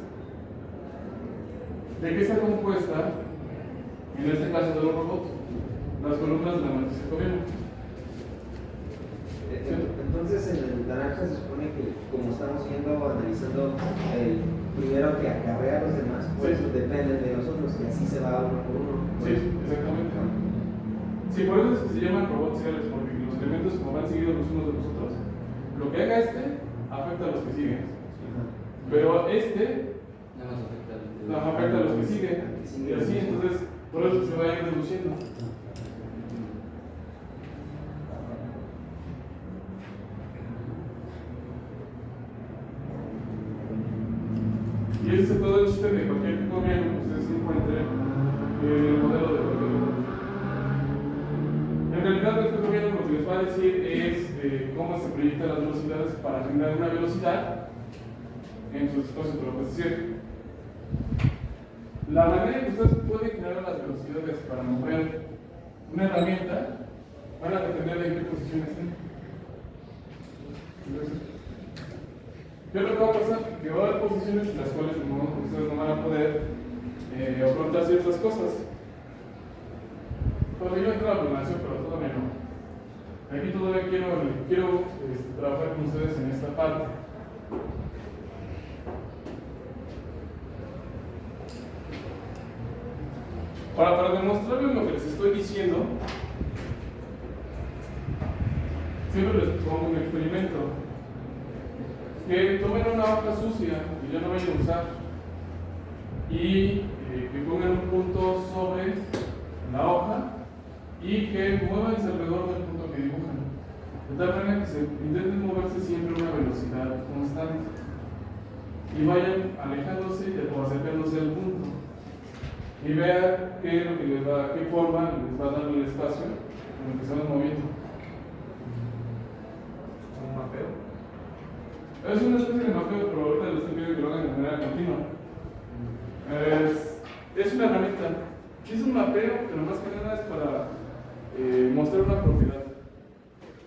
¿de qué está compuesta? En este caso de los robots, las columnas de la matriz de gobierno. Entonces en el naranja se supone que como estamos analizando el primero que acarrea a los demás, pues Sí. dependen de nosotros y así se va uno por uno. Sí, exactamente. Sí, por eso es que se llaman robots seriales, porque los elementos como van seguidos los unos de los otros, lo que haga este afecta a los que siguen. Pero este Nada más afecta al no afecta a los que siguen. Y así, entonces, por eso se va a ir reduciendo. Y ese es todo el chiste de cualquier gobierno que ustedes encuentren el modelo de cualquier gobierno. En realidad, este gobierno lo que les va a decir es cómo se proyectan las velocidades para generar una velocidad en sus espacios, pero es decir, la manera en que ustedes pueden generar las velocidades para mover una herramienta van a depender de en qué posición estén. Entonces, ¿qué es lo que va a pasar? Que va a haber posiciones en las cuales ustedes no van a poder afrontar ciertas cosas. Todavía yo entro a la planeación, pero todavía no. Aquí todavía quiero trabajar con ustedes en esta parte. Para demostrarles lo que les estoy diciendo, siempre les pongo un experimento. Que tomen una hoja sucia que ya no vayan a usar y que pongan un punto sobre la hoja y que muevan alrededor del punto que dibujan. De tal manera que se intenten moverse siempre a una velocidad constante y vayan alejándose o acercándose al punto. Y vean qué es lo que les va, qué forma les va a dar el espacio en el que se van moviendo. ¿Un mapeo? Es una especie de mapeo, pero ahorita les estoy pidiendo que lo hagan de manera continua. Es una herramienta. Sí es un mapeo, pero más que nada es para mostrar una propiedad.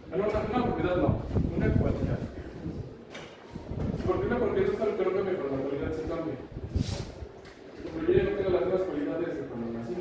Bueno, una propiedad no, una cualidad. Porque una propiedad es algo que no cambia, pero la cualidad se cambia. Como yo ya no tengo las mismas cualidades de cuando nací.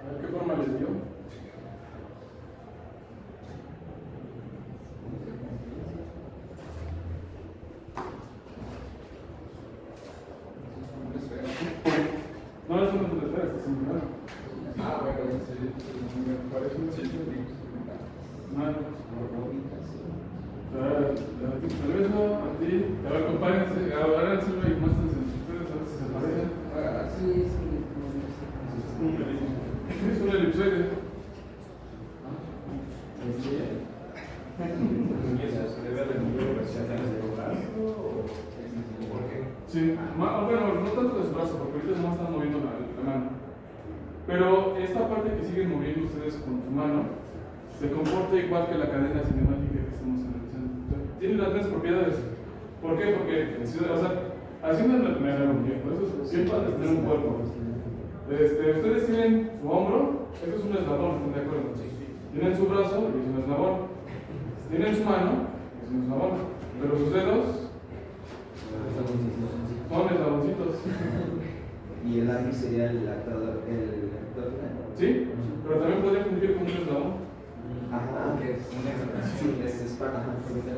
A ver qué forma les dio. No, eso no es una esfera, está sin nada. Ah, bueno, sí, me parece un sitio de Nada. Regreso a ti. A ver, compárense. Ahora sí y muéstrense ustedes a ver si se parecen. Ah, Sí, sí, Es un elipsoide. ¿Y eso se debe al número de versiones de brazo o por qué? Sí, bueno, no tanto de su brazo, porque ahorita no están moviendo la mano. Pero esta parte que siguen moviendo ustedes con su mano se comporta igual que la cadena cinemática que estamos analizando. O sea, tiene las mismas propiedades. ¿Por qué? Porque, o sea, haciendo la primera reunión, por eso es bien padre tener un cuerpo. Ustedes tienen su hombro, esto es un eslabón, ¿están de acuerdo? Tienen su brazo, y es un eslabón. Tienen su mano, es un eslabón. Pero sus dedos son eslaboncitos. Y el lápiz sería el actuador, ¿Sí? Pero también podría fungir como un eslabón. Ajá, que es un extra. sí, es para la junta.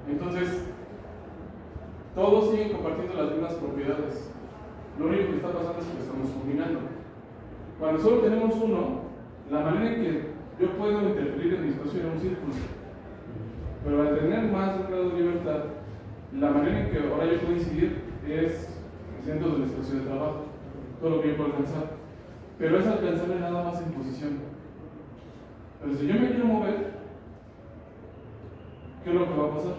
Entonces, todos siguen compartiendo las mismas propiedades. Lo único que está pasando es que lo estamos combinando. Cuando solo tenemos uno, la manera en que yo puedo interferir en mi espacio era un círculo. Pero al tener más grado de libertad, la manera en que ahora yo puedo incidir es dentro del espacio de trabajo. Todo lo que yo puedo alcanzar. pero es alcanzable nada más en posición. Pero si yo me quiero mover, ¿qué es lo que va a pasar?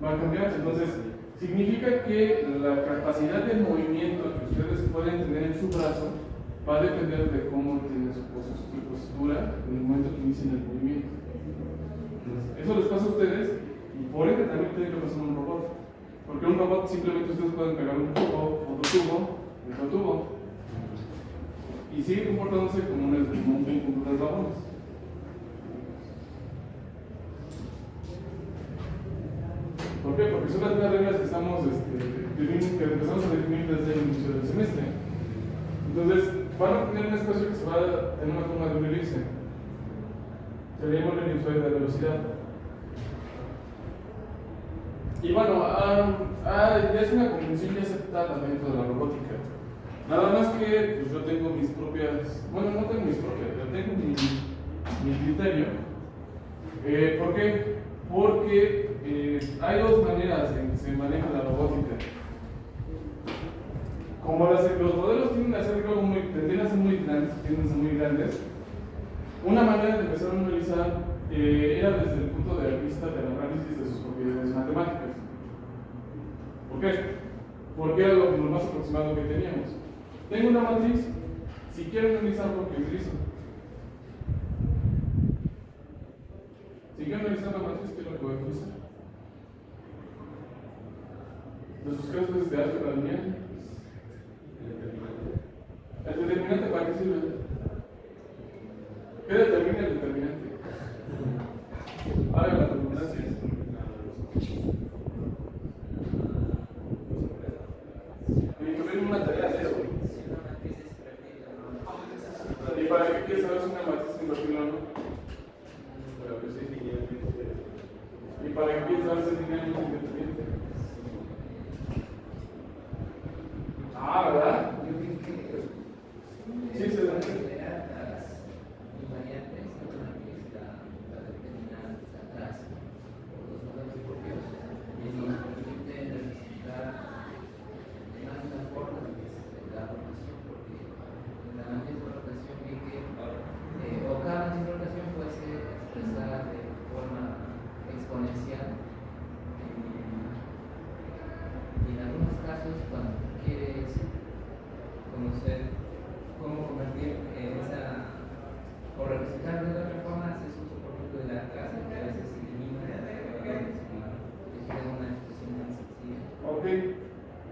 Va a cambiar. Entonces, significa que la capacidad de movimiento que ustedes pueden tener en su brazo va a depender de cómo tiene su postura en el momento que inicien el movimiento. Eso les pasa a ustedes y por ende también tiene que pasar a un robot. Porque un robot simplemente ustedes pueden pegar un tubo, otro tubo, y sigue comportándose como un vínculo de eslabones. ¿Por qué? Porque son las reglas que que empezamos a definir desde el inicio del semestre. Entonces, van a tener un espacio que se va a tener una forma de un elipse. Se le llama el elipsoide de velocidad. Y bueno, ya es una convención ya aceptada dentro de la robótica. Nada más que pues, yo tengo mis propias, bueno, no tengo mis propias, yo tengo mi criterio. ¿Por qué? Porque hay dos maneras en que se maneja la robótica. Como los modelos tienden a ser muy grandes, una manera de empezar a analizar era desde el punto de vista del análisis de sus propiedades matemáticas. ¿Por qué? Porque era lo más aproximado que teníamos. Tengo una matriz, si quiero analizar lo que utilizo. Si quiero analizar la matriz, ¿qué es lo que voy a utilizar? De sus casos es de álgebra lineal. ¿El determinante para qué sirve? ¿Qué determina el determinante? Ahora la redundancia. Y tuvieron una tarea de eso. ¿Y para qué quieres saber si una matriz es invertible o no? ¿Y para qué quieres saber si es linealmente independiente? ¿Verdad? Sí, se da.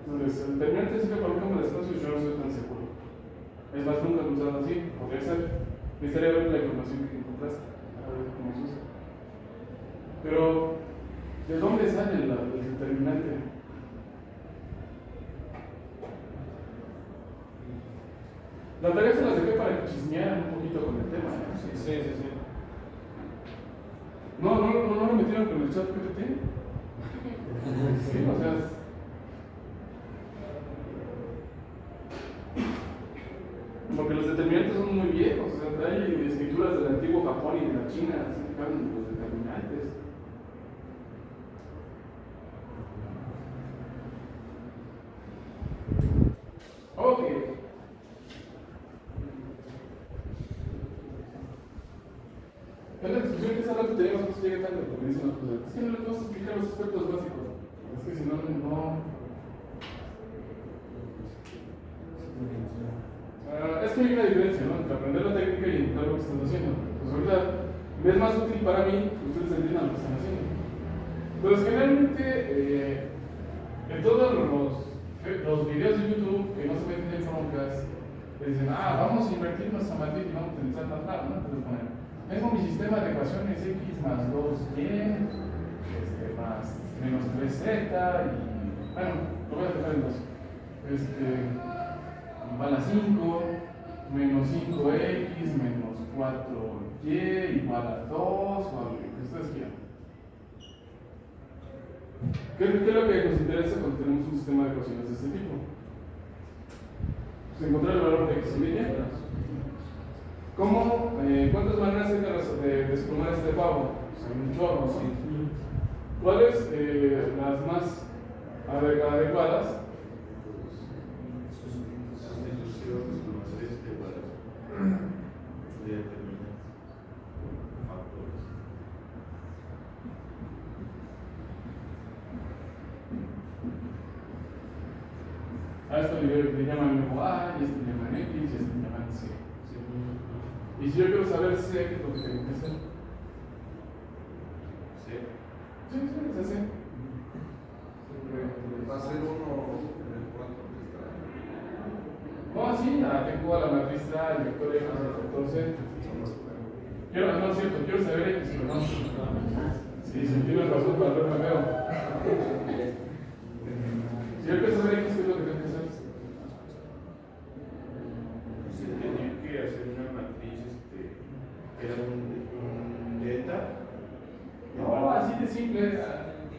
Entonces, el determinante sirve para el campo de espacios, yo no estoy tan seguro. Es más, nunca lo he usado así, podría ser. Necesitaría ver la información que encontraste, a ver cómo se usa. Pero, ¿de dónde sale el determinante? La tarea se las dejé para que chismearan un poquito con el tema. Sí. ¿No lo metieron con el chat GPT? Sí, o sea. Porque los determinantes son muy viejos, o sea, hay escrituras del antiguo Japón y de la China, así que hablan de los determinantes. Ok. En la discusión que hace rato teníamos, no se llega tanto, porque dicen las cosas. Es que no les vamos a explicar los aspectos básicos. Es que si no. Es que hay una diferencia, ¿no? Entre aprender la técnica y entender lo que están haciendo. Pues ahorita es más útil para mí que ustedes entiendan lo que están haciendo. Entonces, generalmente, en todos los videos de YouTube que no se meten en broncas, dicen, vamos a invertir nuestra matriz y vamos a utilizar tal, ¿no? Entonces ponen, tengo mi sistema de ecuaciones x más 2y más menos 3z y, bueno, lo voy a dejar en 2. Igual a 5, menos 5x, menos 4y, igual a 2, o a lo que ustedes quieran. ¿Qué es lo que nos interesa cuando tenemos un sistema de ecuaciones de este tipo? Pues encontrar el valor de x y de y. ¿Cuántas maneras hay de desplomar este pavo? Pues hay un chorro, ¿sí? ¿Cuáles las más adecuadas? A esto le llaman luego A, y esto le llaman X, y esto le llaman C. Y si yo quiero saber C, ¿qué es lo que tengo que hacer? Sí. Sí, es así. Va a ser uno en el cuarto que está. No, sí, tengo a la matriz A, el vector X, el vector Z. No es cierto, quiero saber X, pero no. Sí, si tienes razón para verme veo. Si yo quiero saber X, ¿qué es lo que tengo que hacer? Se tenía que hacer una matriz que era un delta. No, así de simple.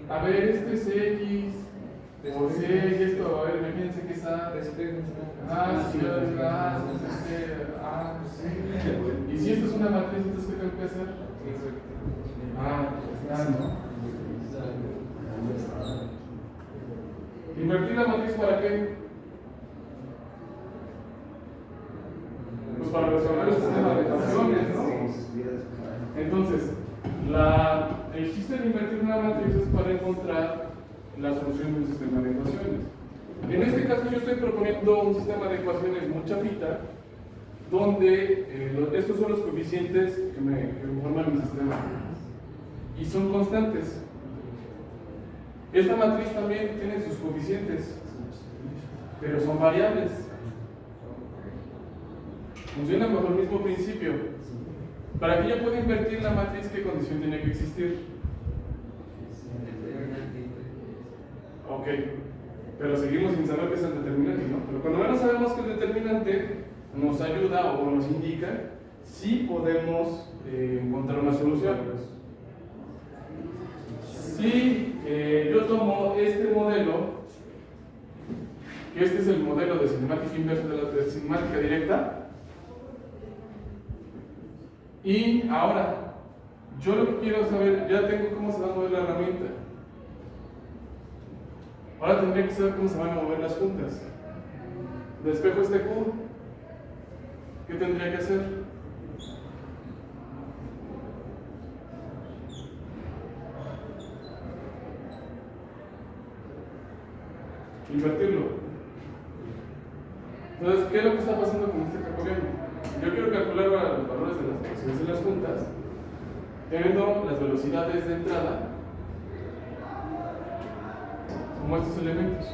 A ver, este es X, o C, y esto, a ver, imagínense que es A. Si yo digo A, entonces C, A, C. Y si esto es una matriz, entonces ¿qué tengo que hacer? Pues está, ¿no? ¿Invertir la matriz para qué? Pues para resolver el sistema de ecuaciones, ¿no? Entonces, el chiste de invertir una matriz es para encontrar la solución de un sistema de ecuaciones. En este caso yo estoy proponiendo un sistema de ecuaciones muy chafita, donde estos son los coeficientes que forman mi sistema. Y son constantes. Esta matriz también tiene sus coeficientes, pero son variables. Funcionan bajo el mismo principio. Para que yo pueda invertir la matriz, ¿qué condición tiene que existir? Ok, pero seguimos sin saber qué es el determinante, ¿no? Pero cuando menos sabemos que el determinante nos ayuda o nos indica si podemos encontrar una solución. Si yo tomo este modelo, que este es el modelo de cinemática inversa de la cinemática directa, y ahora, yo lo que quiero saber, ya tengo cómo se va a mover la herramienta. Ahora tendría que saber cómo se van a mover las juntas. Despejo este Q. ¿Qué tendría que hacer? Invertirlo. Entonces, ¿qué es lo que está pasando con este jacobiano? Yo quiero calcular los valores de las posiciones de las juntas, teniendo las velocidades de entrada como estos elementos.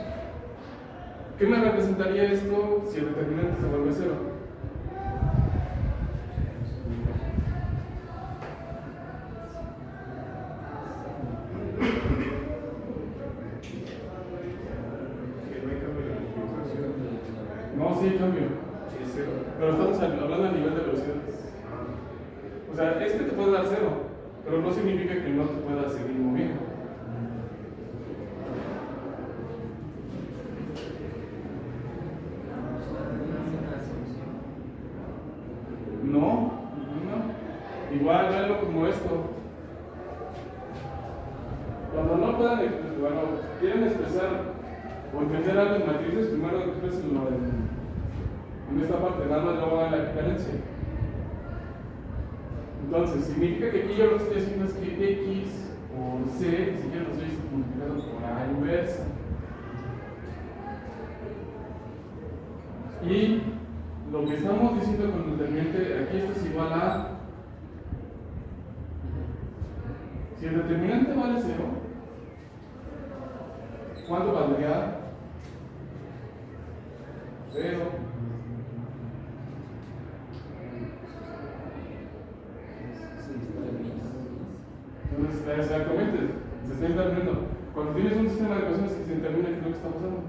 ¿Qué me representaría esto si el determinante se vuelve cero? Que no hay cambio de ecuación. No, sí hay cambio. Sí, es cero. Pero estamos hablando a nivel de velocidades. O sea, este te puede dar cero, pero no significa que no te pueda seguir moviendo. No. Igual, véanlo como esto. Cuando no puedan, quieren expresar o entender algo en matrices, primero expresenlo en esta parte, nada más luego hagan la equivalencia. Entonces, significa que aquí yo lo que estoy haciendo es que X por C, ni siquiera lo estoy multiplicando por A inversa. Y lo que estamos diciendo con el determinante, aquí esto es igual a. Si el determinante vale 0, ¿cuánto valdría? 0. Entonces, exactamente, se está interpretando. Cuando tienes un sistema de ecuaciones que se determina qué es lo que está pasando.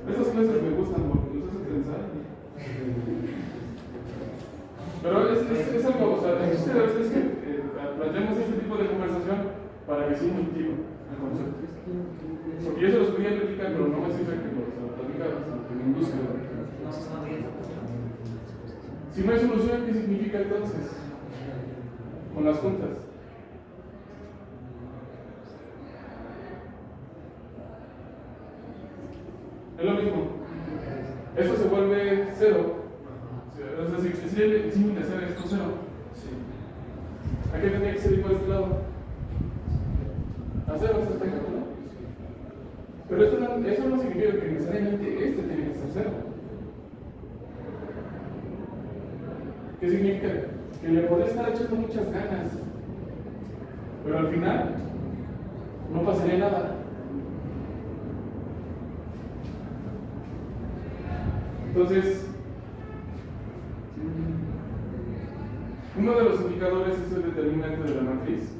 Estas clases me gustan porque nos hacen pensar. Pero es algo, o sea, el chiste de veces es que planteemos este tipo de conversación para que sea intuitivo el concepto. Porque yo se los podía platicar, pero no me sirve que lo platicara, que me induzca. Si no hay solución, ¿qué significa entonces? Con las juntas. Es lo mismo. Esto se vuelve 0. Es decir, es simple hacer esto 0. ¿A qué tendría que ser igual de este lado? a cero exactamente, ¿no? Pero eso no significa que necesariamente este tiene que ser cero. ¿Qué significa? Que le podría estar echando muchas ganas, pero al final no pasaría nada. Entonces, uno de los indicadores es el determinante de la matriz.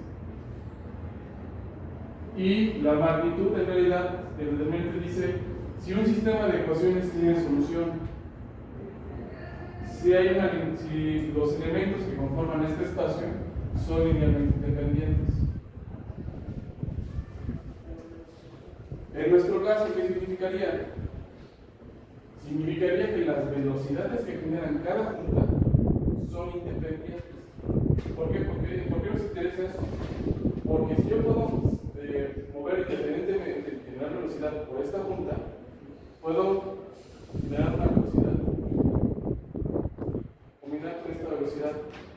Y la magnitud, en realidad, el determinante dice si un sistema de ecuaciones tiene solución. Si los elementos que conforman este espacio son linealmente independientes. En nuestro caso, ¿qué significaría? Significaría que las velocidades que generan cada punta son independientes. ¿Por qué? ¿Por qué nos interesa eso? Porque si yo puedo mover independientemente, generar velocidad por esta punta, puedo generar una velocidad, combinar con esta velocidad.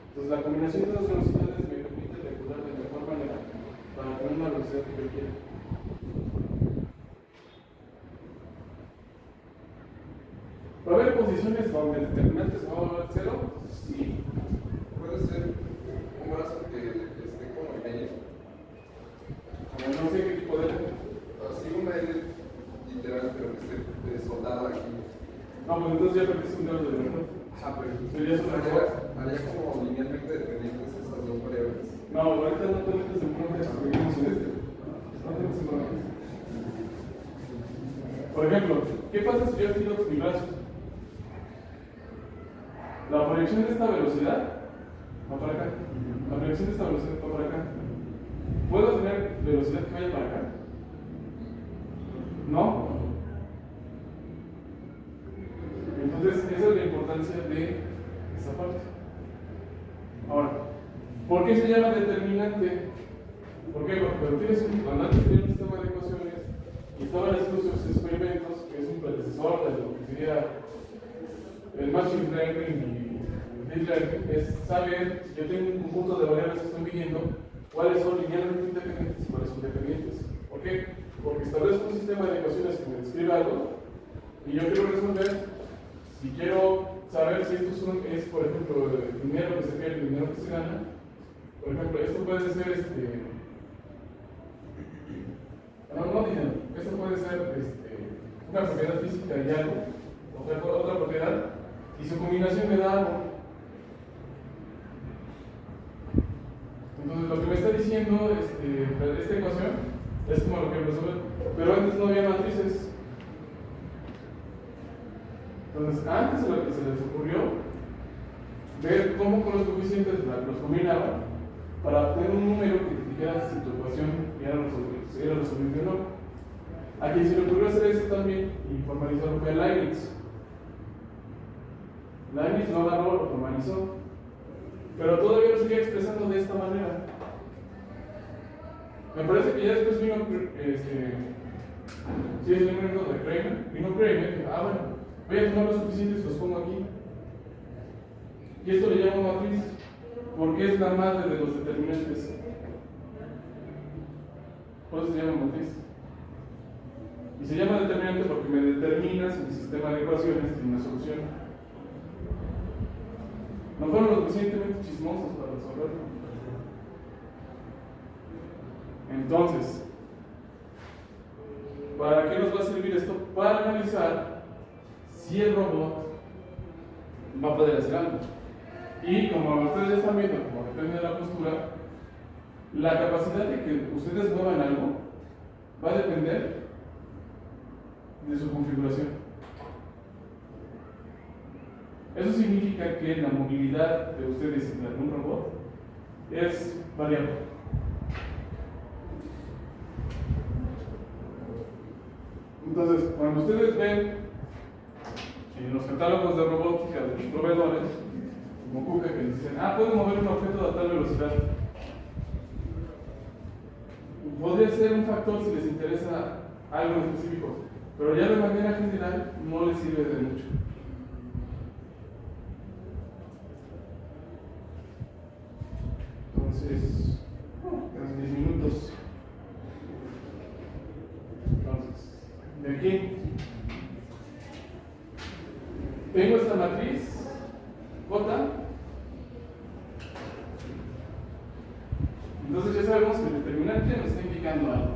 Entonces la combinación de dos velocidades me permite regular de mejor manera para tener una velocidad que yo quiera. ¿Va a haber posiciones donde el determinante se va a volver cero? Sí. Puede ser un brazo que esté como en medio. Como no sé qué tipo de... Así una L literal, pero que esté soldada aquí. No, pues entonces ya perdiste un dedo de verdad. Pero Sería eso mejor. haría como linealmente dependientes esas dos variables. No, ahorita no te metes en problemas porque vivimos en este. No te metes en problemas. Por ejemplo, ¿qué pasa si yo estiro mi brazo? La proyección de esta velocidad va para acá. La proyección de esta velocidad va para acá. ¿Puedo tener velocidad que vaya para acá? No. Entonces, esa es la importancia de esta parte. Ahora, ¿por qué se llama determinante? ¿Por qué? Porque cuando antes tenía un sistema de ecuaciones y estaban haciendo sus experimentos, que es un predecesor de lo que sería el machine learning y deep learning, es saber, si yo tengo un conjunto de variables que estoy midiendo, cuáles son linealmente independientes y cuáles son dependientes. ¿Por qué? Porque establezco un sistema de ecuaciones que me describe algo y yo quiero resolver, si quiero saber si esto es, por ejemplo, el dinero que se pierde, el dinero que se gana. Por ejemplo, esto puede ser no dinero, esto puede ser una propiedad física y algo, otra propiedad, y su combinación me da algo. Entonces, lo que me está diciendo esta ecuación es como lo que resuelve, pero antes no había matrices. Entonces, antes lo que se les ocurrió ver cómo con los coeficientes los combinaban para obtener un número que te dijera si tu ecuación era resolvible o no. A quien se le ocurrió hacer eso también y formalizarlo fue Leibniz. Leibniz lo agarró, lo formalizó, pero todavía lo seguía expresando de esta manera. Me parece que ya después vino, si es el número de Kramer, vino Kramer, bueno, voy a tomar los coeficientes y los pongo aquí. Y esto le llamo matriz, porque es la madre de los determinantes. Por eso se llama matriz. Y se llama determinante porque me determina si mi sistema de ecuaciones tiene una solución. No fueron lo suficientemente chismosos para resolverlo. Entonces, ¿para qué nos va a servir esto? Para analizar si el robot va a poder hacer algo. Y como ustedes ya están viendo, como depende de la postura, la capacidad de que ustedes muevan algo va a depender de su configuración. Eso significa que la movilidad de ustedes en algún robot es variable. Entonces, cuando ustedes ven en los catálogos de robótica de los proveedores, como KUKA, que dicen, pueden mover un objeto a tal velocidad, podría ser un factor si les interesa algo en específico, pero ya de manera general no les sirve de mucho. Entonces, en 10 minutos Entonces ya sabemos que el determinante nos está indicando algo.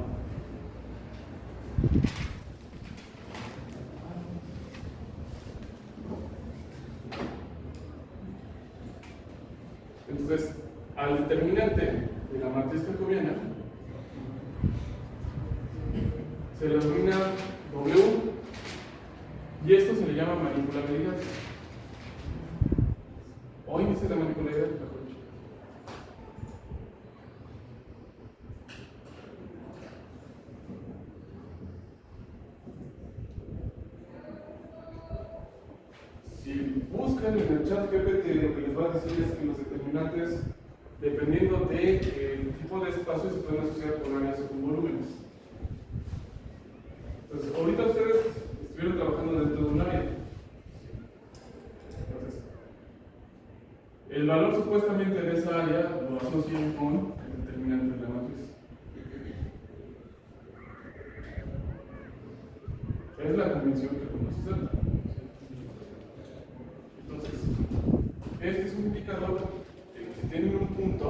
Entonces, al determinante de la matriz jacobiana se le denomina W y esto se le llama manipulabilidad o índice de manipulabilidad, mejor dicho. Si buscan en el chat GPT, lo que les va a decir es que los determinantes, dependiendo del tipo de espacio, se pueden asociar con áreas o con volúmenes. Entonces, ahorita ustedes estuvieron trabajando dentro de un área. Entonces, el valor supuestamente de esa área lo asocian con el determinante de la matriz. Es la convención que conoces. Entonces, este es un indicador que tiene un punto.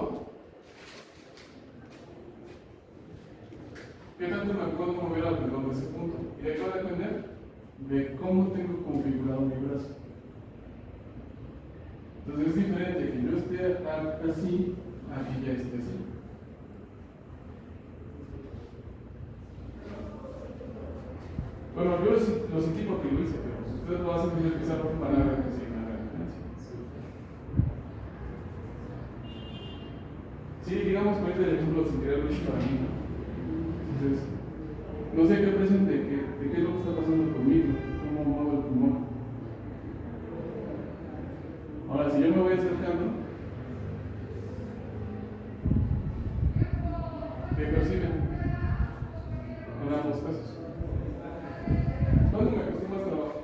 ¿Qué tanto me puedo mover alrededor de ese punto? Y de qué va a depender de cómo tengo configurado mi brazo. Entonces es diferente que yo esté así a que ya esté así. Bueno, yo lo sentí porque lo hice, pero si ustedes lo hacen, tienen que empezar por palabras que sí, nada de diferencia. Sí, digamos que ahorita el ejemplo sin querer lo hice para mí, ¿no? Entonces, no sé qué presente, de qué es lo que está pasando conmigo, cómo muevo el pulmón. Ahora, si yo me voy acercando, ¿qué perciben? En ambos casos. ¿Cuándo me costó más trabajo?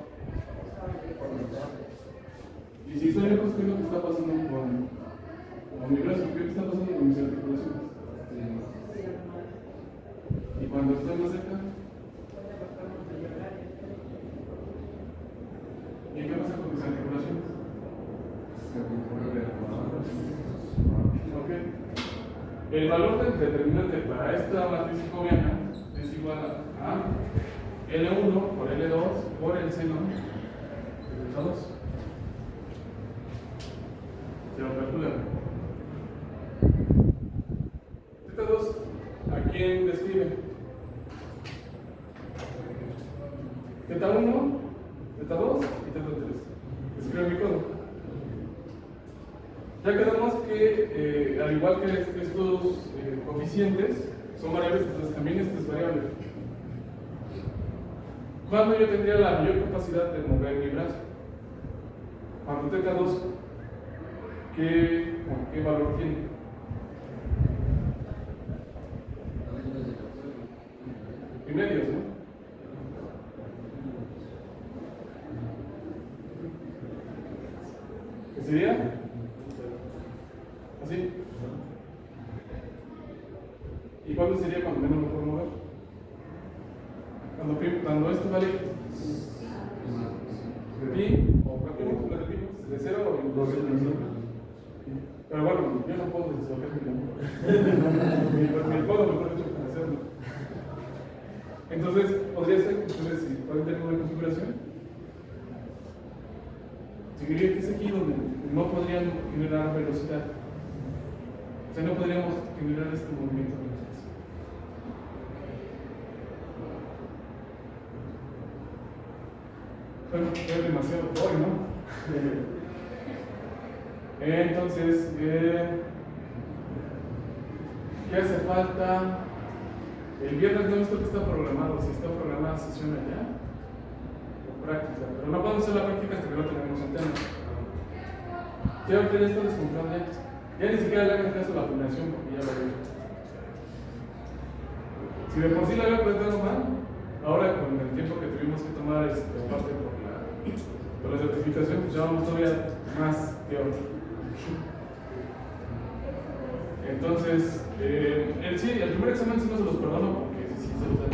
Y si estoy lejos, ¿qué es lo que está pasando con mi brazo? ¿Qué está pasando con mis articulaciones? Y cuando estoy más cerca, ¿y qué pasa con mis articulaciones? Ok. El valor del determinante para esta matriz jacobiana es igual a L1 por L2 por el seno de delta 2. Se lo calculan. Delta 2, ¿a quién describe? Delta 1, delta 2 y delta 3. Escribe mi codo. Ya quedamos que, al igual que estos coeficientes son variables, entonces también este es variable. ¿Cuándo yo tendría la mayor capacidad de mover mi brazo? Cuando delta 2, ¿qué valor tiene? Y medios, ¿no? ¿Qué sería? ¿Así? ¿Y cuándo sería cuando menos me puedo mover? Cuando esto vale de pi, o cualquier múltiplo de pi, de 0 o 2. Pero bueno, yo no puedo deslocar mi codo, mejor dicho, para hacerlo. Entonces, podría ser que ustedes, si pueden tener una configuración, significa que es aquí donde no podrían generar velocidad. O sea, no podríamos generar este movimiento de velocidad. Bueno, es demasiado hoy, ¿no? Entonces, ¿qué hace falta? El viernes no he visto que está programado, si está programada sesión allá, o práctica, pero no podemos hacer la práctica hasta que no tenemos antena. Ya ahorita ya está descontado ya ni siquiera le hagan caso a la fundación porque ya lo veo. Si de por sí la había planteado mal, ahora con el tiempo que tuvimos que tomar aparte por la certificación, pues ya vamos todavía más peor. Entonces, el primer examen sí no se los perdono porque sí se los da.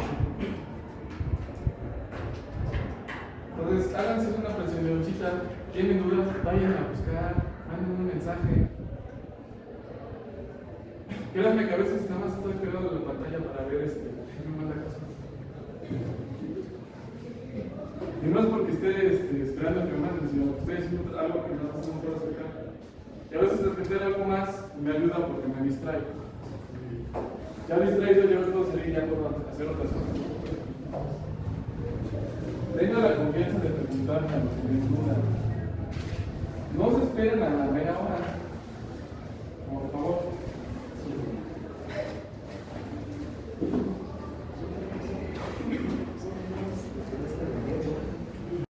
Entonces, háganse una presentacióncita, tienen dudas, vayan a buscar, manden un mensaje. Créanme que a veces nada más estoy pegado en la pantalla para ver me manda cosas. Y no es porque esté esperando que me manden, sino que estoy haciendo algo que no puedo explicar. Y a veces entender algo más me ayuda porque me distrae. Ya distraído yo puedo salir y ya puedo hacer otras cosas. Tenga la confianza de preguntarme a los que les dudan. No se esperen a la mera hora. Por favor.